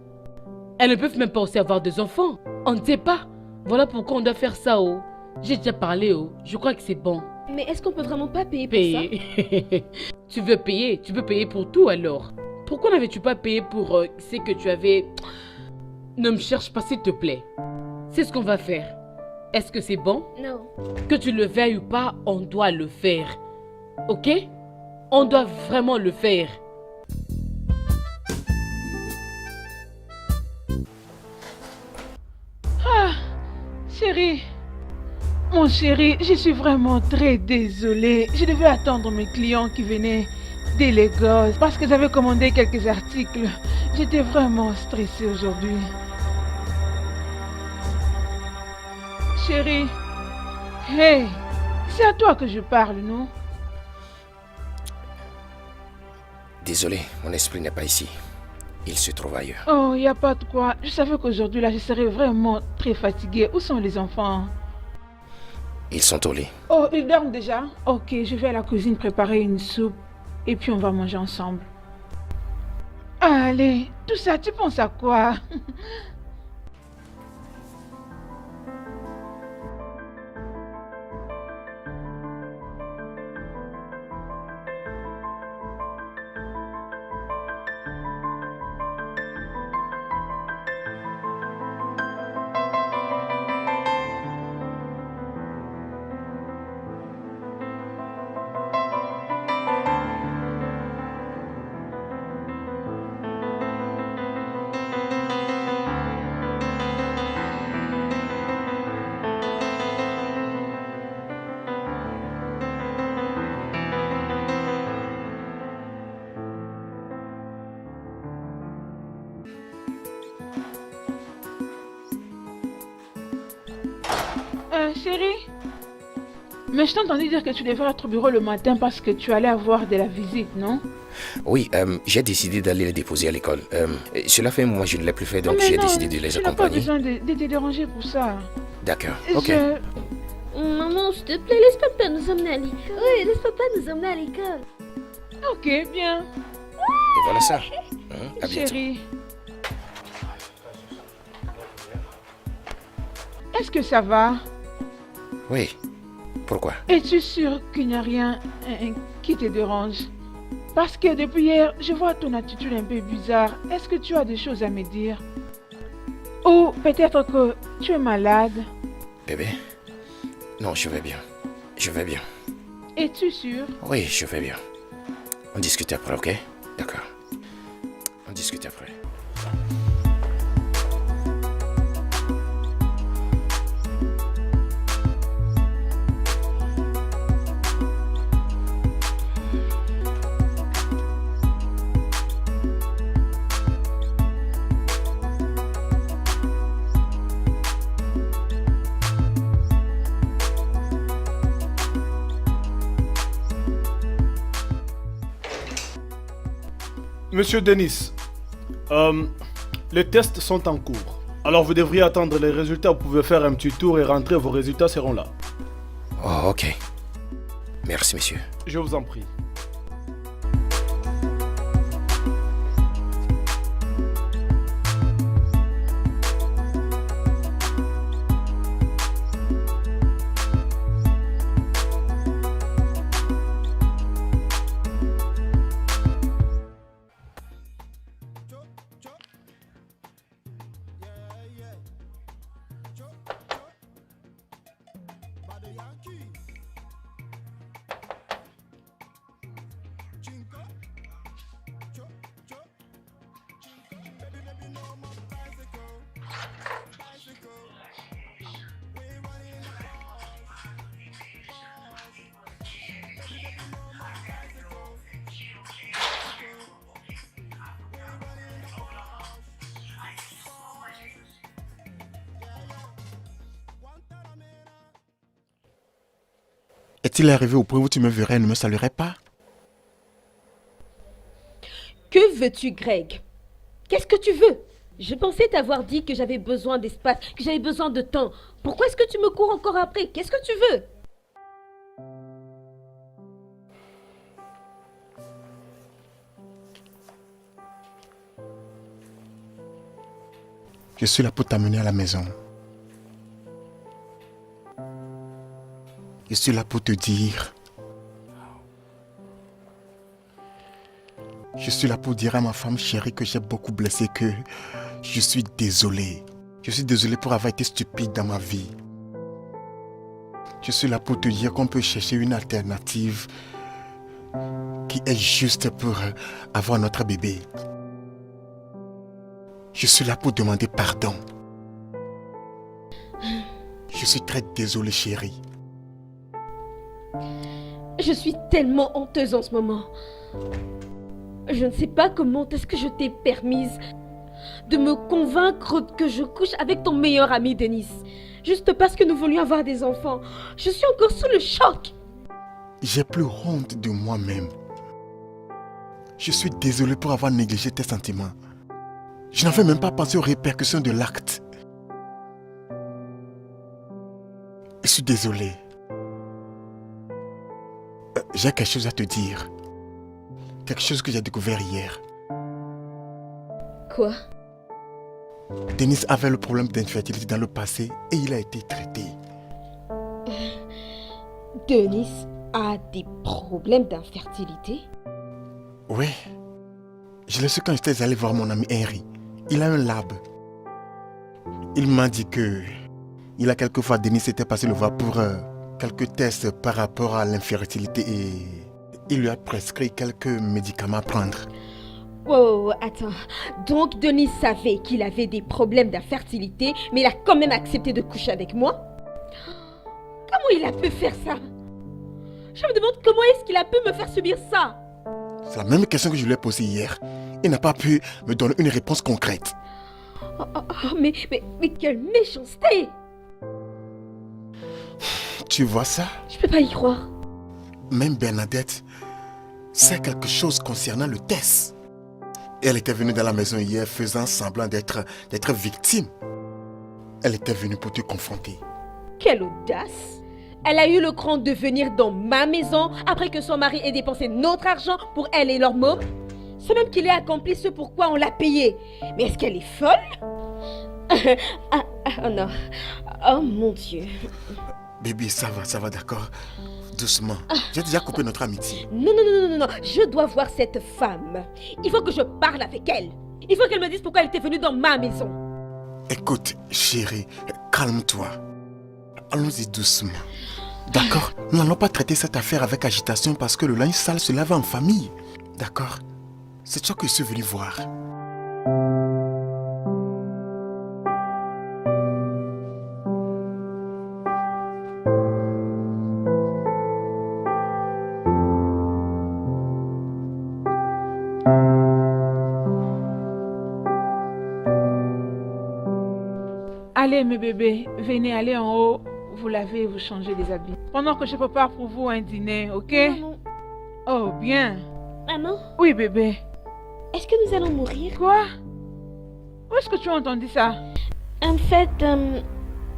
Elles ne peuvent même pas aussi avoir des enfants. On ne sait pas. Voilà pourquoi on doit faire ça, oh. J'ai déjà parlé, oh. Je crois que c'est bon. Mais est-ce qu'on peut vraiment pas payer pour ça? Tu veux payer? Tu veux payer pour tout alors? Pourquoi n'avais-tu pas payé pour ce que tu avais... Ne me cherche pas s'il te plaît. C'est ce qu'on va faire. Est-ce que c'est bon? Non. Que tu le veuilles ou pas, on doit le faire. Ok? On doit vraiment le faire. Chérie, mon chéri, je suis vraiment très désolée. Je devais attendre mes clients qui venaient des Lagos parce que j'avais commandé quelques articles. J'étais vraiment stressée aujourd'hui. Chérie, hey, c'est à toi que je parle, non? Désolé, mon esprit n'est pas ici. Il se trouve ailleurs. Oh, il n'y a pas de quoi. Je savais qu'aujourd'hui, là, je serais vraiment très fatiguée. Où sont les enfants? Ils sont au lit. Oh, ils dorment déjà? Ok, je vais à la cuisine préparer une soupe et puis on va manger ensemble. Allez, tout ça, tu penses à quoi? Chérie, mais je t'ai entendu dire que tu devrais être au bureau le matin parce que tu allais avoir de la visite, non? Oui, j'ai décidé d'aller les déposer à l'école. Cela fait un mois que je ne l'ai plus fait, donc j'ai décidé de les accompagner. Tu n'as pas besoin de te déranger pour ça. D'accord, ok. Maman, s'il te plaît, laisse papa nous emmener à l'école. Oui, laisse papa nous emmener à l'école. Ok, bien. Et voilà ça. À bientôt. Chérie. Est-ce que ça va? Oui. Pourquoi? Es-tu sûr qu'il n'y a rien qui te dérange? Parce que depuis hier, je vois ton attitude un peu bizarre. Est-ce que tu as des choses à me dire? Ou peut-être que tu es malade? Bébé? Non, je vais bien. Je vais bien. Es-tu sûr? Oui, je vais bien. On discute après, ok? D'accord. On discute après. Monsieur Denis, les tests sont en cours. Alors vous devriez attendre les résultats. Vous pouvez faire un petit tour et rentrer. Vos résultats seront là. Oh, ok. Merci, monsieur. Je vous en prie. est-il arrivé au point où tu me verrais et ne me saluerais pas? Que veux-tu, Greg? Qu'est-ce que tu veux? Je pensais t'avoir dit que j'avais besoin d'espace, que j'avais besoin de temps. Pourquoi est-ce que tu me cours encore après? Qu'est-ce que tu veux? Je suis là pour t'amener à la maison. Je suis là pour te dire... Je suis là pour dire à ma femme chérie que j'ai beaucoup blessé, que je suis désolé. Je suis désolé pour avoir été stupide dans ma vie. Je suis là pour te dire qu'on peut chercher une alternative qui est juste pour avoir notre bébé. Je suis là pour demander pardon. Je suis très désolé, chérie. Je suis tellement honteuse en ce moment. Je ne sais pas comment est-ce que je t'ai permise de me convaincre que je couche avec ton meilleur ami, Denis. Juste parce que nous voulions avoir des enfants. Je suis encore sous le choc. J'ai plus honte de moi-même. Je suis désolé pour avoir négligé tes sentiments. Je n'avais même pas pensé aux répercussions de l'acte. Je suis désolé. J'ai quelque chose à te dire. Quelque chose que j'ai découvert hier. Quoi? Denis avait le problème d'infertilité dans le passé et il a été traité. Denis a des problèmes d'infertilité? Oui. Je l'ai su quand j'étais allé voir mon ami Henry. Il a un lab. Il m'a dit que il a quelquefois Denis était passé le voir pour quelques tests par rapport à l'infertilité et il lui a prescrit quelques médicaments à prendre. Wow, attends. Donc Denis savait qu'il avait des problèmes d'infertilité, mais il a quand même accepté de coucher avec moi? Comment il a pu faire ça? Je me demande comment est-ce qu'il a pu me faire subir ça? C'est la même question que je lui ai posée hier. Il n'a pas pu me donner une réponse concrète. Mais quelle méchanceté! Tu vois ça? Je peux pas y croire. Même Bernadette sait quelque chose concernant le test. Elle était venue dans la maison hier faisant semblant d'être victime. Elle était venue pour te confronter. Quelle audace! Elle a eu le cran de venir dans ma maison après que son mari ait dépensé notre argent pour elle et leur môme. C'est même qu'il ait accompli ce pourquoi on l'a payé. Mais est-ce qu'elle est folle? Oh non. Oh mon Dieu. Baby, ça va, d'accord. Doucement. J'ai déjà coupé notre amitié. Non. Je dois voir cette femme. Il faut que je parle avec elle. Il faut qu'elle me dise pourquoi elle était venue dans ma maison. Écoute, chérie, calme-toi. Allons-y doucement. D'accord? Nous n'allons pas traiter cette affaire avec agitation parce que le linge sale se lave en famille. D'accord? C'est toi que je suis venu voir. Allez mes bébés, venez aller en haut, vous lavez et vous changez des habits. Pendant que je prépare pour vous un dîner, ok? Maman. Oh, bien. Maman, Oui bébé. est-ce que nous allons mourir? Quoi? Où est-ce que tu as entendu ça? En fait,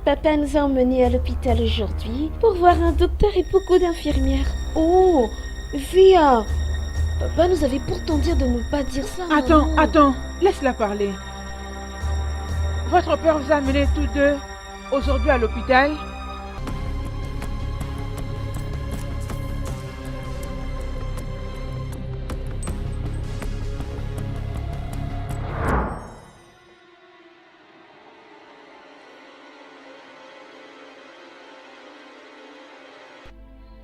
papa nous a emmenés à l'hôpital aujourd'hui pour voir un docteur et beaucoup d'infirmières. Oh, Via, papa nous avait pourtant dit de ne pas dire ça. maman. Attends, laisse-la parler. Votre père vous a amenés tous deux aujourd'hui à l'hôpital?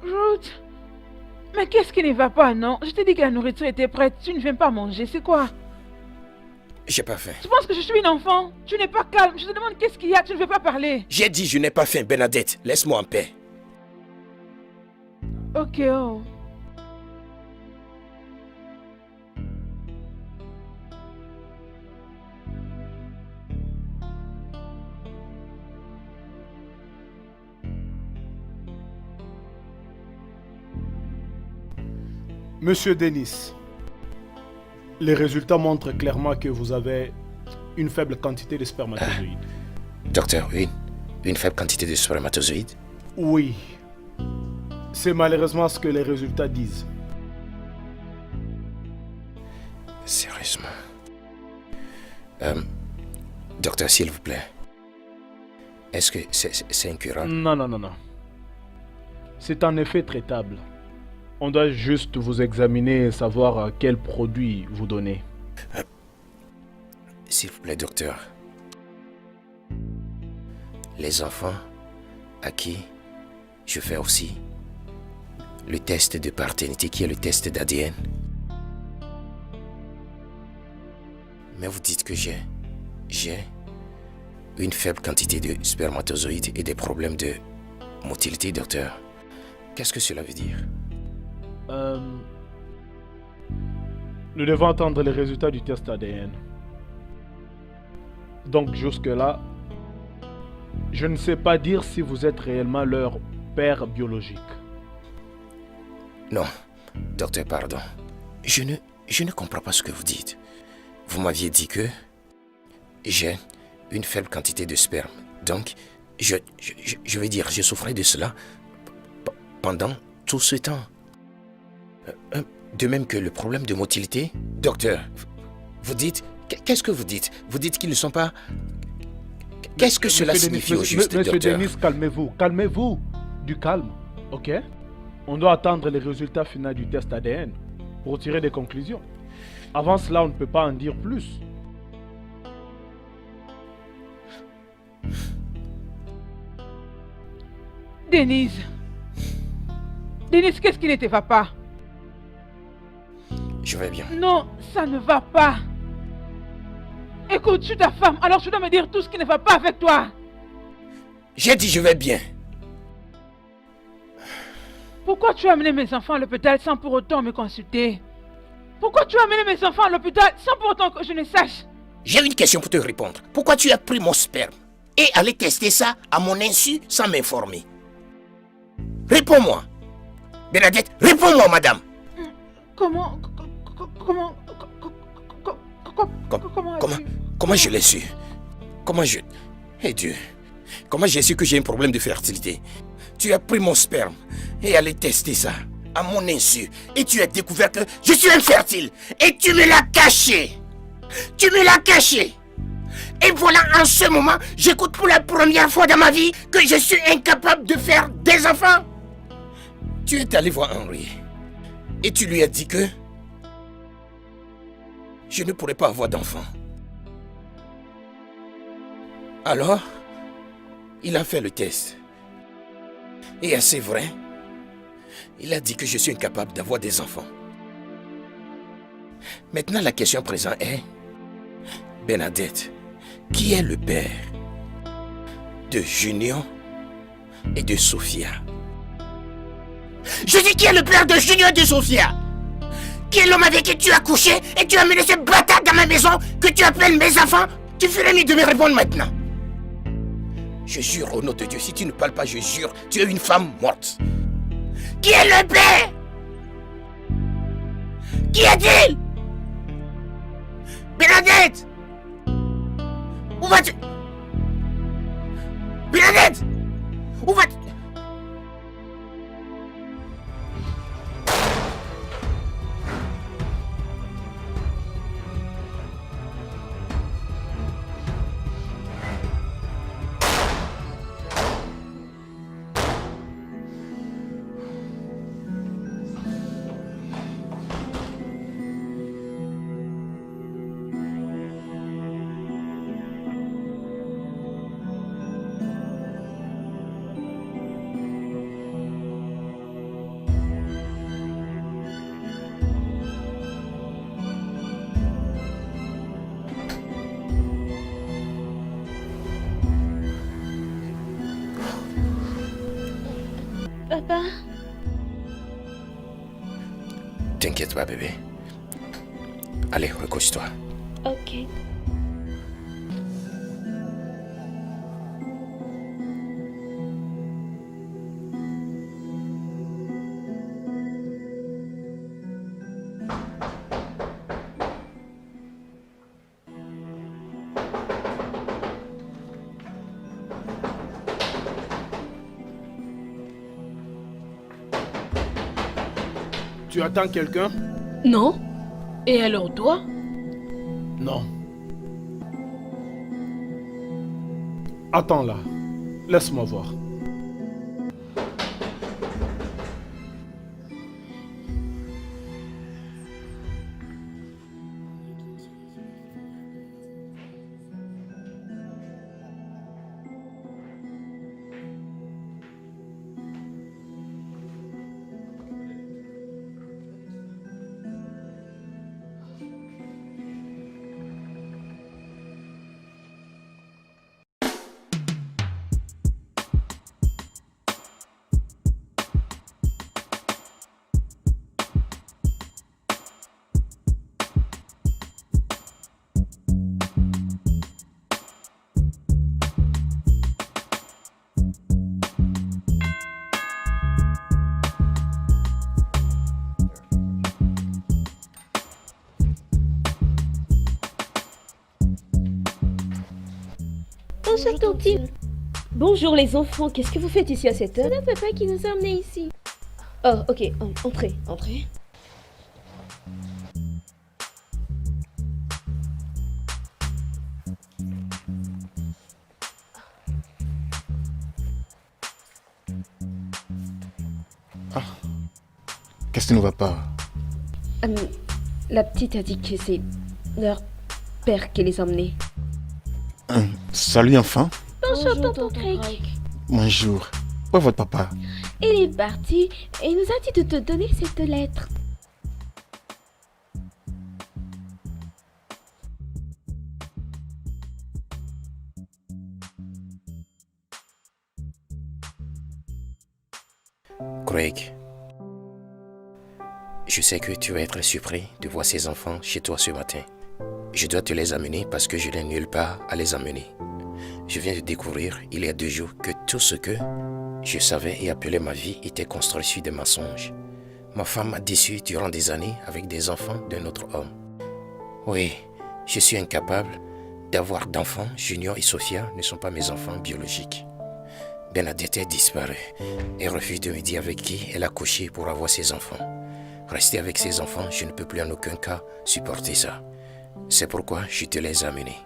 Ruth, mais qu'est-ce qui ne va pas, non? Je t'ai dit que la nourriture était prête, tu ne viens pas manger, c'est quoi? J'ai pas faim. Tu penses que je suis une enfant? Tu n'es pas calme, je te demande qu'est-ce qu'il y a, tu ne veux pas parler. J'ai dit je n'ai pas faim, Bernadette. Laisse-moi en paix. Ok, oh. Monsieur Denis, les résultats montrent clairement que vous avez une faible quantité de spermatozoïdes. Docteur, une faible quantité de spermatozoïdes? Oui. C'est malheureusement ce que les résultats disent. Sérieusement. Docteur, s'il vous plaît. Est-ce que c'est incurable? Non, non, non, non. C'est en effet traitable. On doit juste vous examiner et savoir quel produit vous donner. S'il vous plaît, docteur. Les enfants à qui je fais aussi le test de paternité qui est le test d'ADN. Mais vous dites que j'ai une faible quantité de spermatozoïdes et des problèmes de motilité, docteur. Qu'est-ce que cela veut dire? Nous devons attendre les résultats du test ADN. Donc jusque-là, je ne sais pas dire si vous êtes réellement leur père biologique. Non, docteur, pardon. Je ne comprends pas ce que vous dites. Vous m'aviez dit que j'ai une faible quantité de sperme. Donc, je veux dire, je souffrais de cela pendant tout ce temps. De même que le problème de motilité. Docteur, vous dites... Qu'est-ce que vous dites? Vous dites qu'ils ne sont pas... Qu'est-ce que cela signifie au juste, Monsieur docteur? Denis, calmez-vous. Calmez-vous. Du calme, ok? On doit attendre les résultats finaux du test ADN pour tirer des conclusions. Avant cela, on ne peut pas en dire plus. Denise. Denise, qu'est-ce qui ne te va pas? Je vais bien. Non, ça ne va pas. Écoute, je suis ta femme, alors tu dois me dire tout ce qui ne va pas avec toi. J'ai dit je vais bien. Pourquoi tu as amené mes enfants à l'hôpital sans pour autant me consulter? Pourquoi tu as amené mes enfants à l'hôpital sans pour autant que je ne sache? J'ai une question pour te répondre. Pourquoi tu as pris mon sperme et allé tester ça à mon insu sans m'informer? Réponds-moi. Bernadette, réponds-moi, madame. Comment Comment je l'ai su? Comment je... Eh Dieu, comment j'ai su que j'ai un problème de fertilité? Tu as pris mon sperme et allé tester ça à mon insu et tu as découvert que je suis infertile et tu me l'as caché. Tu me l'as caché. Et voilà, en ce moment, j'écoute pour la première fois dans ma vie que je suis incapable de faire des enfants. Tu es allé voir Henry et tu lui as dit que je ne pourrais pas avoir d'enfant. Alors, il a fait le test. Et c'est vrai, il a dit que je suis incapable d'avoir des enfants. Maintenant, la question présente est, Bernadette, qui est le père de Junior et de Sophia? Je dis qui est le père de Junior et de Sophia? Qui est l'homme avec qui tu as couché et tu as amené ce bâtard dans ma maison que tu appelles mes enfants? Tu ferais mieux de me répondre maintenant. Je jure au nom de Dieu, si tu ne parles pas, je jure, tu es une femme morte. Qui est le père? Qui est-il? Bernadette! Où vas-tu? Bernadette! Où vas-tu? Papa. T'inquiète pas, bébé. Allez, recouche-toi. Ok. Tu attends quelqu'un? Non? Et alors toi? Non. Attends là. Laisse-moi voir. Bonjour Tontine. Bonjour les enfants, qu'est-ce que vous faites ici à cette heure? C'est papa qui nous a emmenés ici. Oh, ok, entrez, entrez. Qu'est-ce qui ne va pas? La petite a dit que c'est leur père qui les a emmenés. Salut enfant. Bonjour tonton Craig. Bonjour. Où est votre papa? Il est parti et il nous a dit de te donner cette lettre. Craig, je sais que tu vas être surpris de voir ces enfants chez toi ce matin. Je dois te les amener parce que je n'ai nulle part à les amener. Je viens de découvrir il y a 2 jours que tout ce que je savais et appelais ma vie était construit sur des mensonges. Ma femme m'a déçu durant des années avec des enfants d'un autre homme. Oui, je suis incapable d'avoir d'enfants. Junior et Sophia ne sont pas mes enfants biologiques. Bernadette est disparue et refuse de me dire avec qui elle a couché pour avoir ses enfants. Rester avec ses enfants, je ne peux plus en aucun cas supporter ça. C'est pourquoi je te les ai amenés.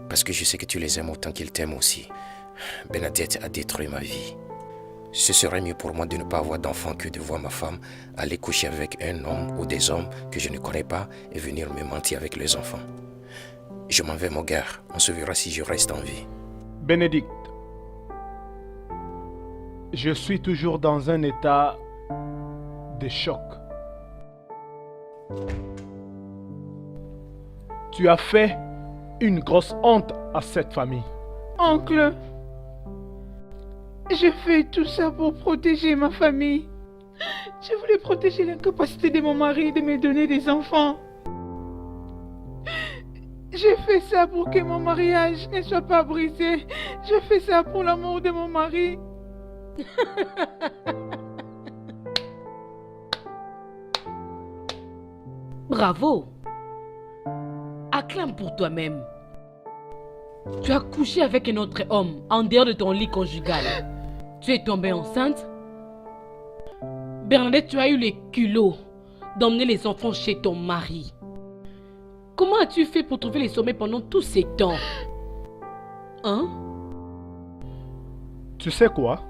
Parce que je sais que tu les aimes autant qu'ils t'aiment aussi. Bernadette a détruit ma vie. Ce serait mieux pour moi de ne pas avoir d'enfant que de voir ma femme aller coucher avec un homme ou des hommes que je ne connais pas et venir me mentir avec les enfants. Je m'en vais mon gars, on se verra si je reste en vie. Bénédicte, je suis toujours dans un état de choc. Tu as fait une grosse honte à cette famille. Oncle, j'ai fait tout ça pour protéger ma famille. Je voulais protéger l'incapacité de mon mari de me donner des enfants. J'ai fait ça pour que mon mariage ne soit pas brisé. J'ai fait ça pour l'amour de mon mari. Bravo. Acclame pour toi-même. Tu as couché avec un autre homme en dehors de ton lit conjugal. Tu es tombée enceinte. Bernadette, tu as eu les culots d'emmener les enfants chez ton mari. Comment as-tu fait pour trouver les sommets pendant tous ces temps? Hein? Tu sais quoi?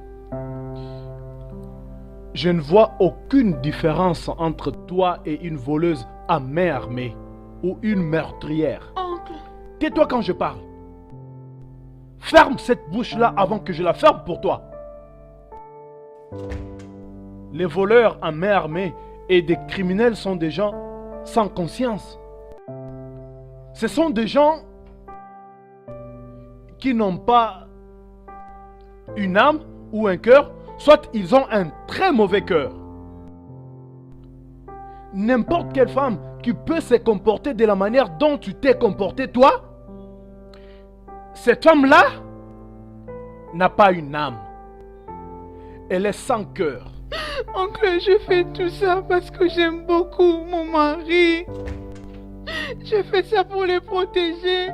Je ne vois aucune différence entre toi et une voleuse à main armée ou une meurtrière. Oncle. Tais-toi quand je parle. Ferme cette bouche-là avant que je la ferme pour toi. Les voleurs à main armée et des criminels sont des gens sans conscience. Ce sont des gens qui n'ont pas une âme ou un cœur, soit ils ont un très mauvais cœur. N'importe quelle femme qui peut se comporter de la manière dont tu t'es comporté toi, cette femme-là n'a pas une âme. Elle est sans cœur. Oncle, je fais tout ça parce que j'aime beaucoup mon mari. Je fais ça pour les protéger.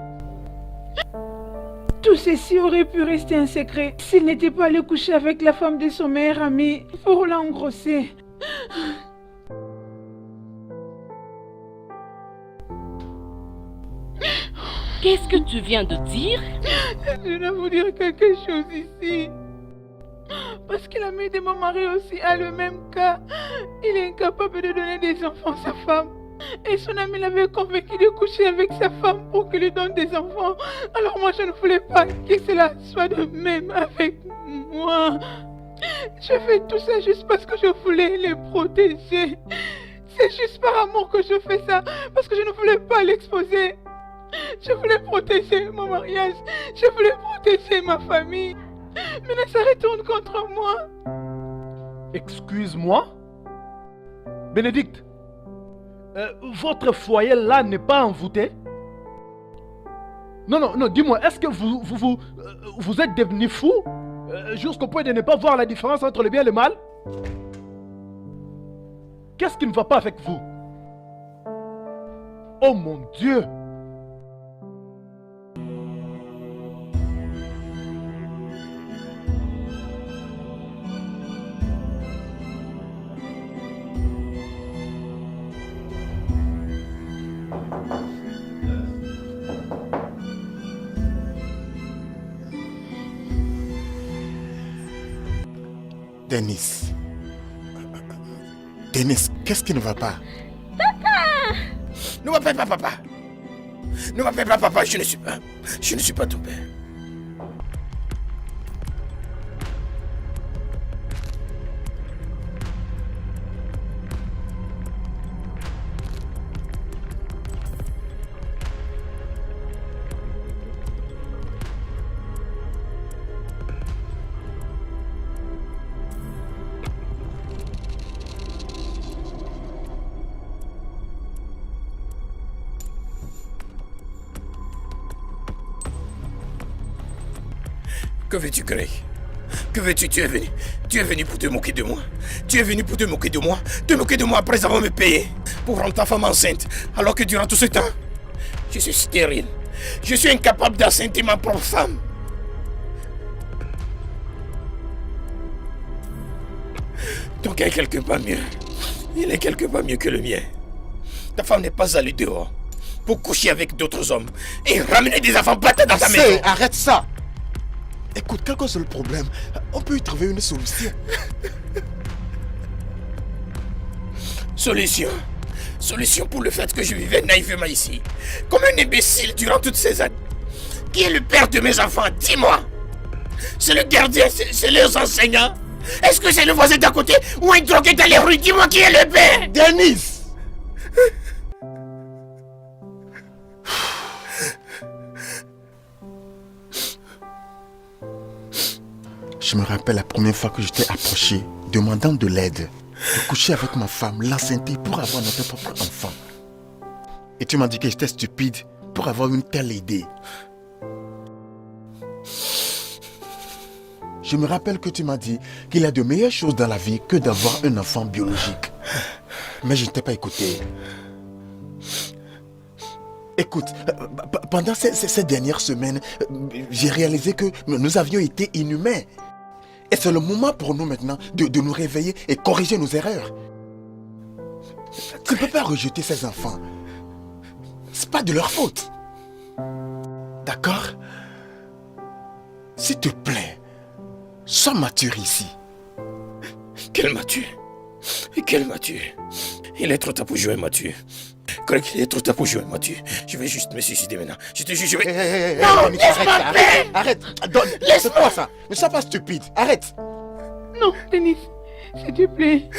Tout ceci aurait pu rester un secret s'il n'était pas allé coucher avec la femme de son meilleur ami pour l'engrosser. Qu'est-ce que tu viens de dire? Je dois vous dire quelque chose ici. Parce que l'ami de mon mari aussi a le même cas. Il est incapable de donner des enfants à sa femme. Et son ami l'avait convaincu de coucher avec sa femme pour qu'il lui donne des enfants. Alors moi je ne voulais pas que cela soit de même avec moi. Je fais tout ça juste parce que je voulais les protéger. C'est juste par amour que je fais ça. Parce que je ne voulais pas l'exposer. Je voulais protéger mon mariage. Je voulais protéger ma famille. Mais là, ça retourne contre moi. Excuse-moi? Bénédicte, votre foyer là n'est pas envoûté? Non, dis-moi, est-ce que vous êtes devenu fou jusqu'au point de ne pas voir la différence entre le bien et le mal? Qu'est-ce qui ne va pas avec vous? Oh mon Dieu! Denis, qu'est-ce qui ne va pas? Ne m'appelle pas papa. Ne m'appelle pas papa, je ne suis pas ton père. Que veux-tu, Greg? Que veux-tu? Tu es venu pour te moquer de moi. Tu es venu pour te moquer de moi. Te moquer de moi après avoir me payé pour rendre ta femme enceinte. Alors que durant tout ce temps, je suis stérile. Je suis incapable d'enceinte ma propre femme. Ton cas est quelque part mieux. Il est quelque part mieux que le mien. Ta femme n'est pas allée dehors pour coucher avec d'autres hommes et ramener des enfants battus dans ta maison. Arrête ça! Écoute, quel que soit le problème, on peut y trouver une solution. Solution? Solution pour le fait que je vivais naïvement ici, comme un imbécile durant toutes ces années. Qui est le père de mes enfants? Dis-moi. C'est le gardien, c'est leurs enseignants? Est-ce que c'est le voisin d'à côté ou un drogué dans les rues? Dis-moi qui est le père? Denis! Je me rappelle la première fois que je t'ai approché, demandant de l'aide, de coucher avec ma femme, l'enceinte pour avoir notre propre enfant. Et tu m'as dit que j'étais stupide pour avoir une telle idée. Je me rappelle que tu m'as dit qu'il y a de meilleures choses dans la vie que d'avoir un enfant biologique. Mais je ne t'ai pas écouté. Écoute, pendant ces dernières semaines, j'ai réalisé que nous avions été inhumains. Et c'est le moment pour nous maintenant de nous réveiller et corriger nos erreurs. Tu ne peux pas rejeter ces enfants. C'est pas de leur faute. D'accord? S'il te plaît, sois mature ici. Quel mature? Quel mature? Il est trop tard pour jouer mature. Greg, il est trop tard pour jouer mature. Je vais juste me suicider maintenant. Je te jure, je vais... Non, laisse-moi faire! Arrête! C'est quoi ça? Ne sois pas stupide. Arrête! Non, Denis, s'il te plaît.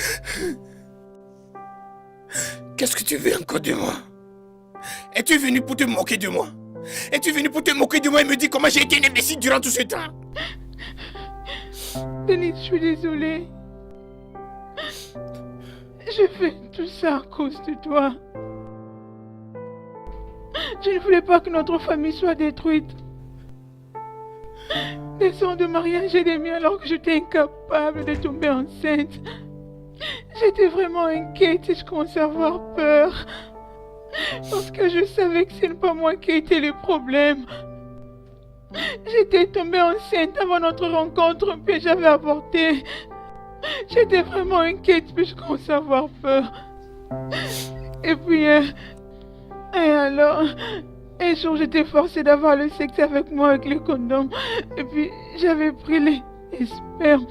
Qu'est-ce que tu veux encore de moi? Es-tu venu pour te moquer de moi? Es-tu venu pour te moquer de moi et me dire comment j'ai été un imbécile durant tout ce temps? Denis, je suis désolée. Je fais tout ça à cause de toi. Je ne voulais pas que notre famille soit détruite. Des sons de mariage et des miens alors que j'étais incapable de tomber enceinte. J'étais vraiment inquiète et je commençais à avoir peur. Parce que je savais que ce n'est pas moi qui étais le problème. J'étais tombée enceinte avant notre rencontre puis j'avais avorté. J'étais vraiment inquiète puis je commençais à avoir peur. Et puis... Un jour, j'étais forcée d'avoir le sexe avec moi avec le condom. Et puis, j'avais pris les spermes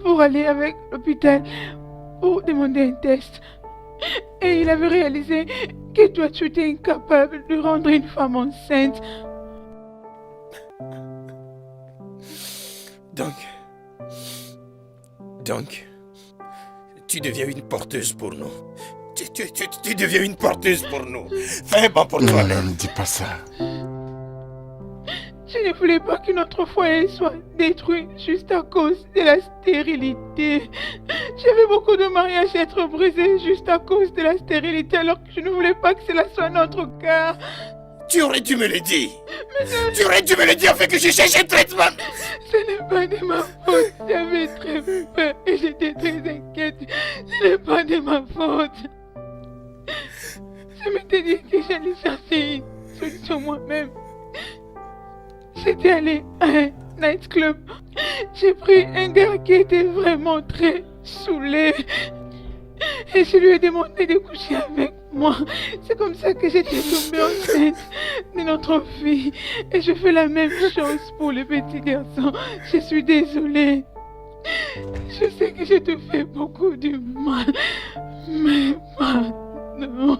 pour aller avec l'hôpital pour demander un test. Et il avait réalisé que toi, tu étais incapable de rendre une femme enceinte. Donc, tu deviens une porteuse pour nous. Tu deviens une porteuse pour nous. Fais un bon pour Non, toi-même. ne dis pas ça. Je ne voulais pas que notre foyer soit détruit juste à cause de la stérilité. J'avais beaucoup de mariages à être brisés juste à cause de la stérilité, alors que je ne voulais pas que cela soit notre cas. Tu aurais dû me le dire. Tu aurais dû me le dire afin que je cherche un traitement. Ce n'est pas de ma faute. J'avais très peur et j'étais très inquiète. Ce n'est pas de ma faute. Je m'étais dit que j'allais chercher une solution moi-même. J'étais allée à un nightclub. J'ai pris un gars qui était vraiment très saoulé. Et je lui ai demandé de coucher avec moi. C'est comme ça que j'étais tombée enceinte de notre fille. Et je fais la même chose pour le petit garçon. Je suis désolée. Je sais que je te fais beaucoup de mal. Mais pardon.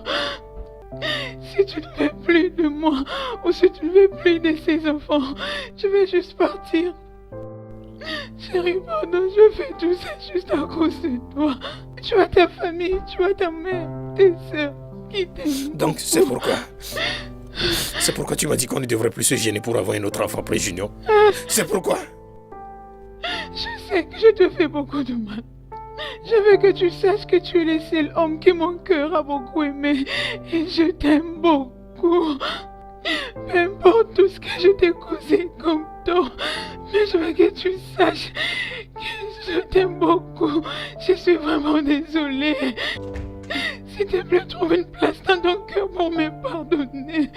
Si tu ne veux plus de moi, ou si tu ne veux plus de ces enfants, je vais juste partir. Chérie, pardon, je fais tout ça juste à cause de toi. Tu as ta famille, tu as ta mère, tes soeurs qui t'aiment. Donc, c'est pourquoi. C'est pourquoi tu m'as dit qu'on ne devrait plus se gêner pour avoir un autre enfant après Junior. C'est pourquoi. Je sais que je te fais beaucoup de mal. Je veux que tu saches que tu es le seul homme que mon cœur a beaucoup aimé. Et je t'aime beaucoup. Peu importe tout ce que je t'ai causé comme tort. Mais je veux que tu saches que je t'aime beaucoup. Je suis vraiment désolée. S'il te plaît, trouve une place dans ton cœur pour me pardonner.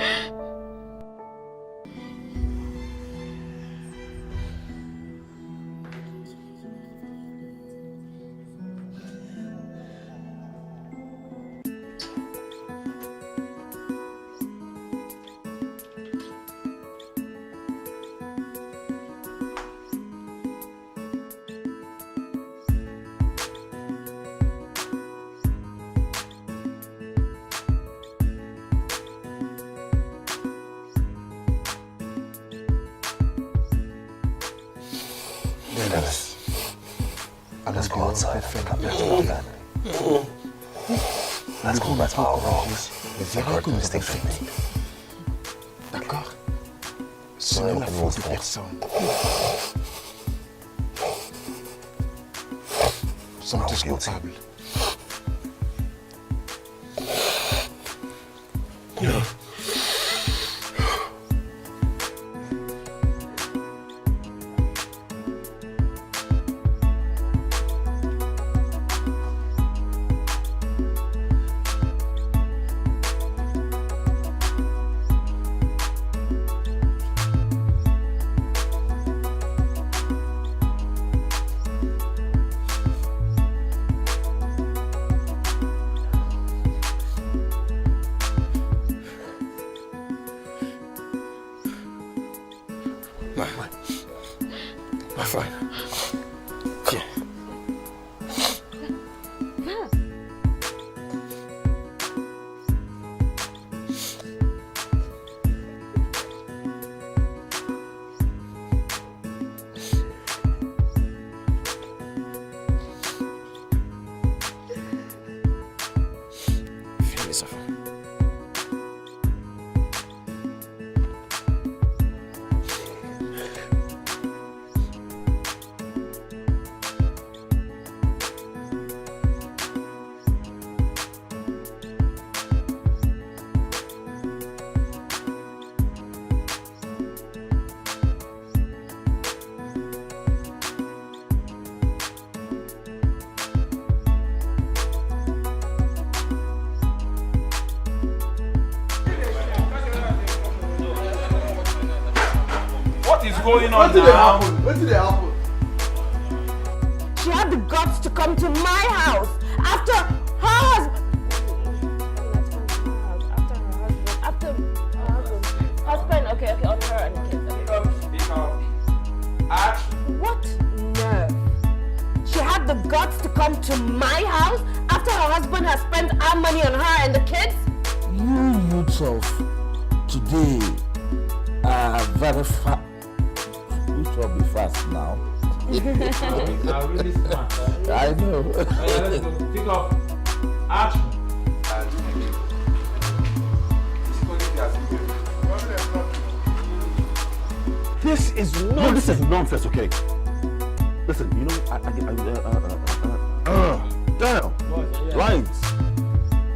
Let's go outside and come back to my family. Let's go back to our roles. Les erreurs que nous avons faites. D'accord? Ce n'est la faute de personne. Nous sommes tous coupables. Ma femme. Viens. Viens, mes enfants. What is going on now? What did happen? She had the guts to come to my house after her husband. After have the guts to come to my house after her husband has spent our money on her and the kids? You youths of today are very fast. You will be fast now. Are really smart. I know. Let's go. Think of action. This is nonsense. No, this is nonsense, okay? Listen, you know, damn. Right.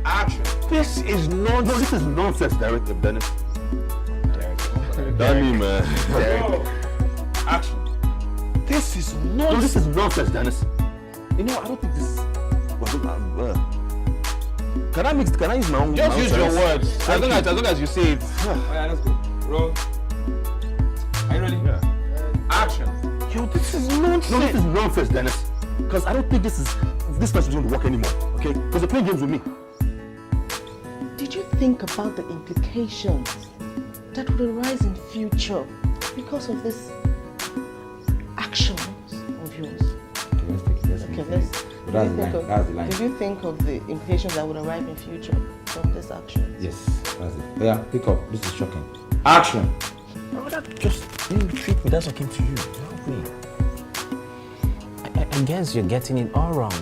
Action. This is nonsense. No, this is nonsense, Director Dennis. Danny, man. Action. This is nonsense. No, this is nonsense, Dennis. You know, I don't think this. Can I use my own? Just use your words. As long as you say it. Alright, let's go. Roll. Are you ready? Yeah. Action. Yo, this is nonsense. No, this is nonsense, Dennis. Because I don't think this person is going to work anymore. Okay? Because they're playing games with me. Did you think about the implications that will arise in future because of this actions of yours? Did you think of the implications that would arrive in future from this action? Yes, that's it. Yeah, pick up. This is shocking. Action. No, that just you treat me. That's okay to you. Help me. I guess you're getting it all wrong.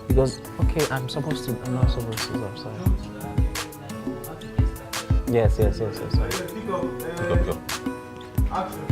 Because, okay, I'm not supposed to, I'm sorry. Yes. Pick up. Action.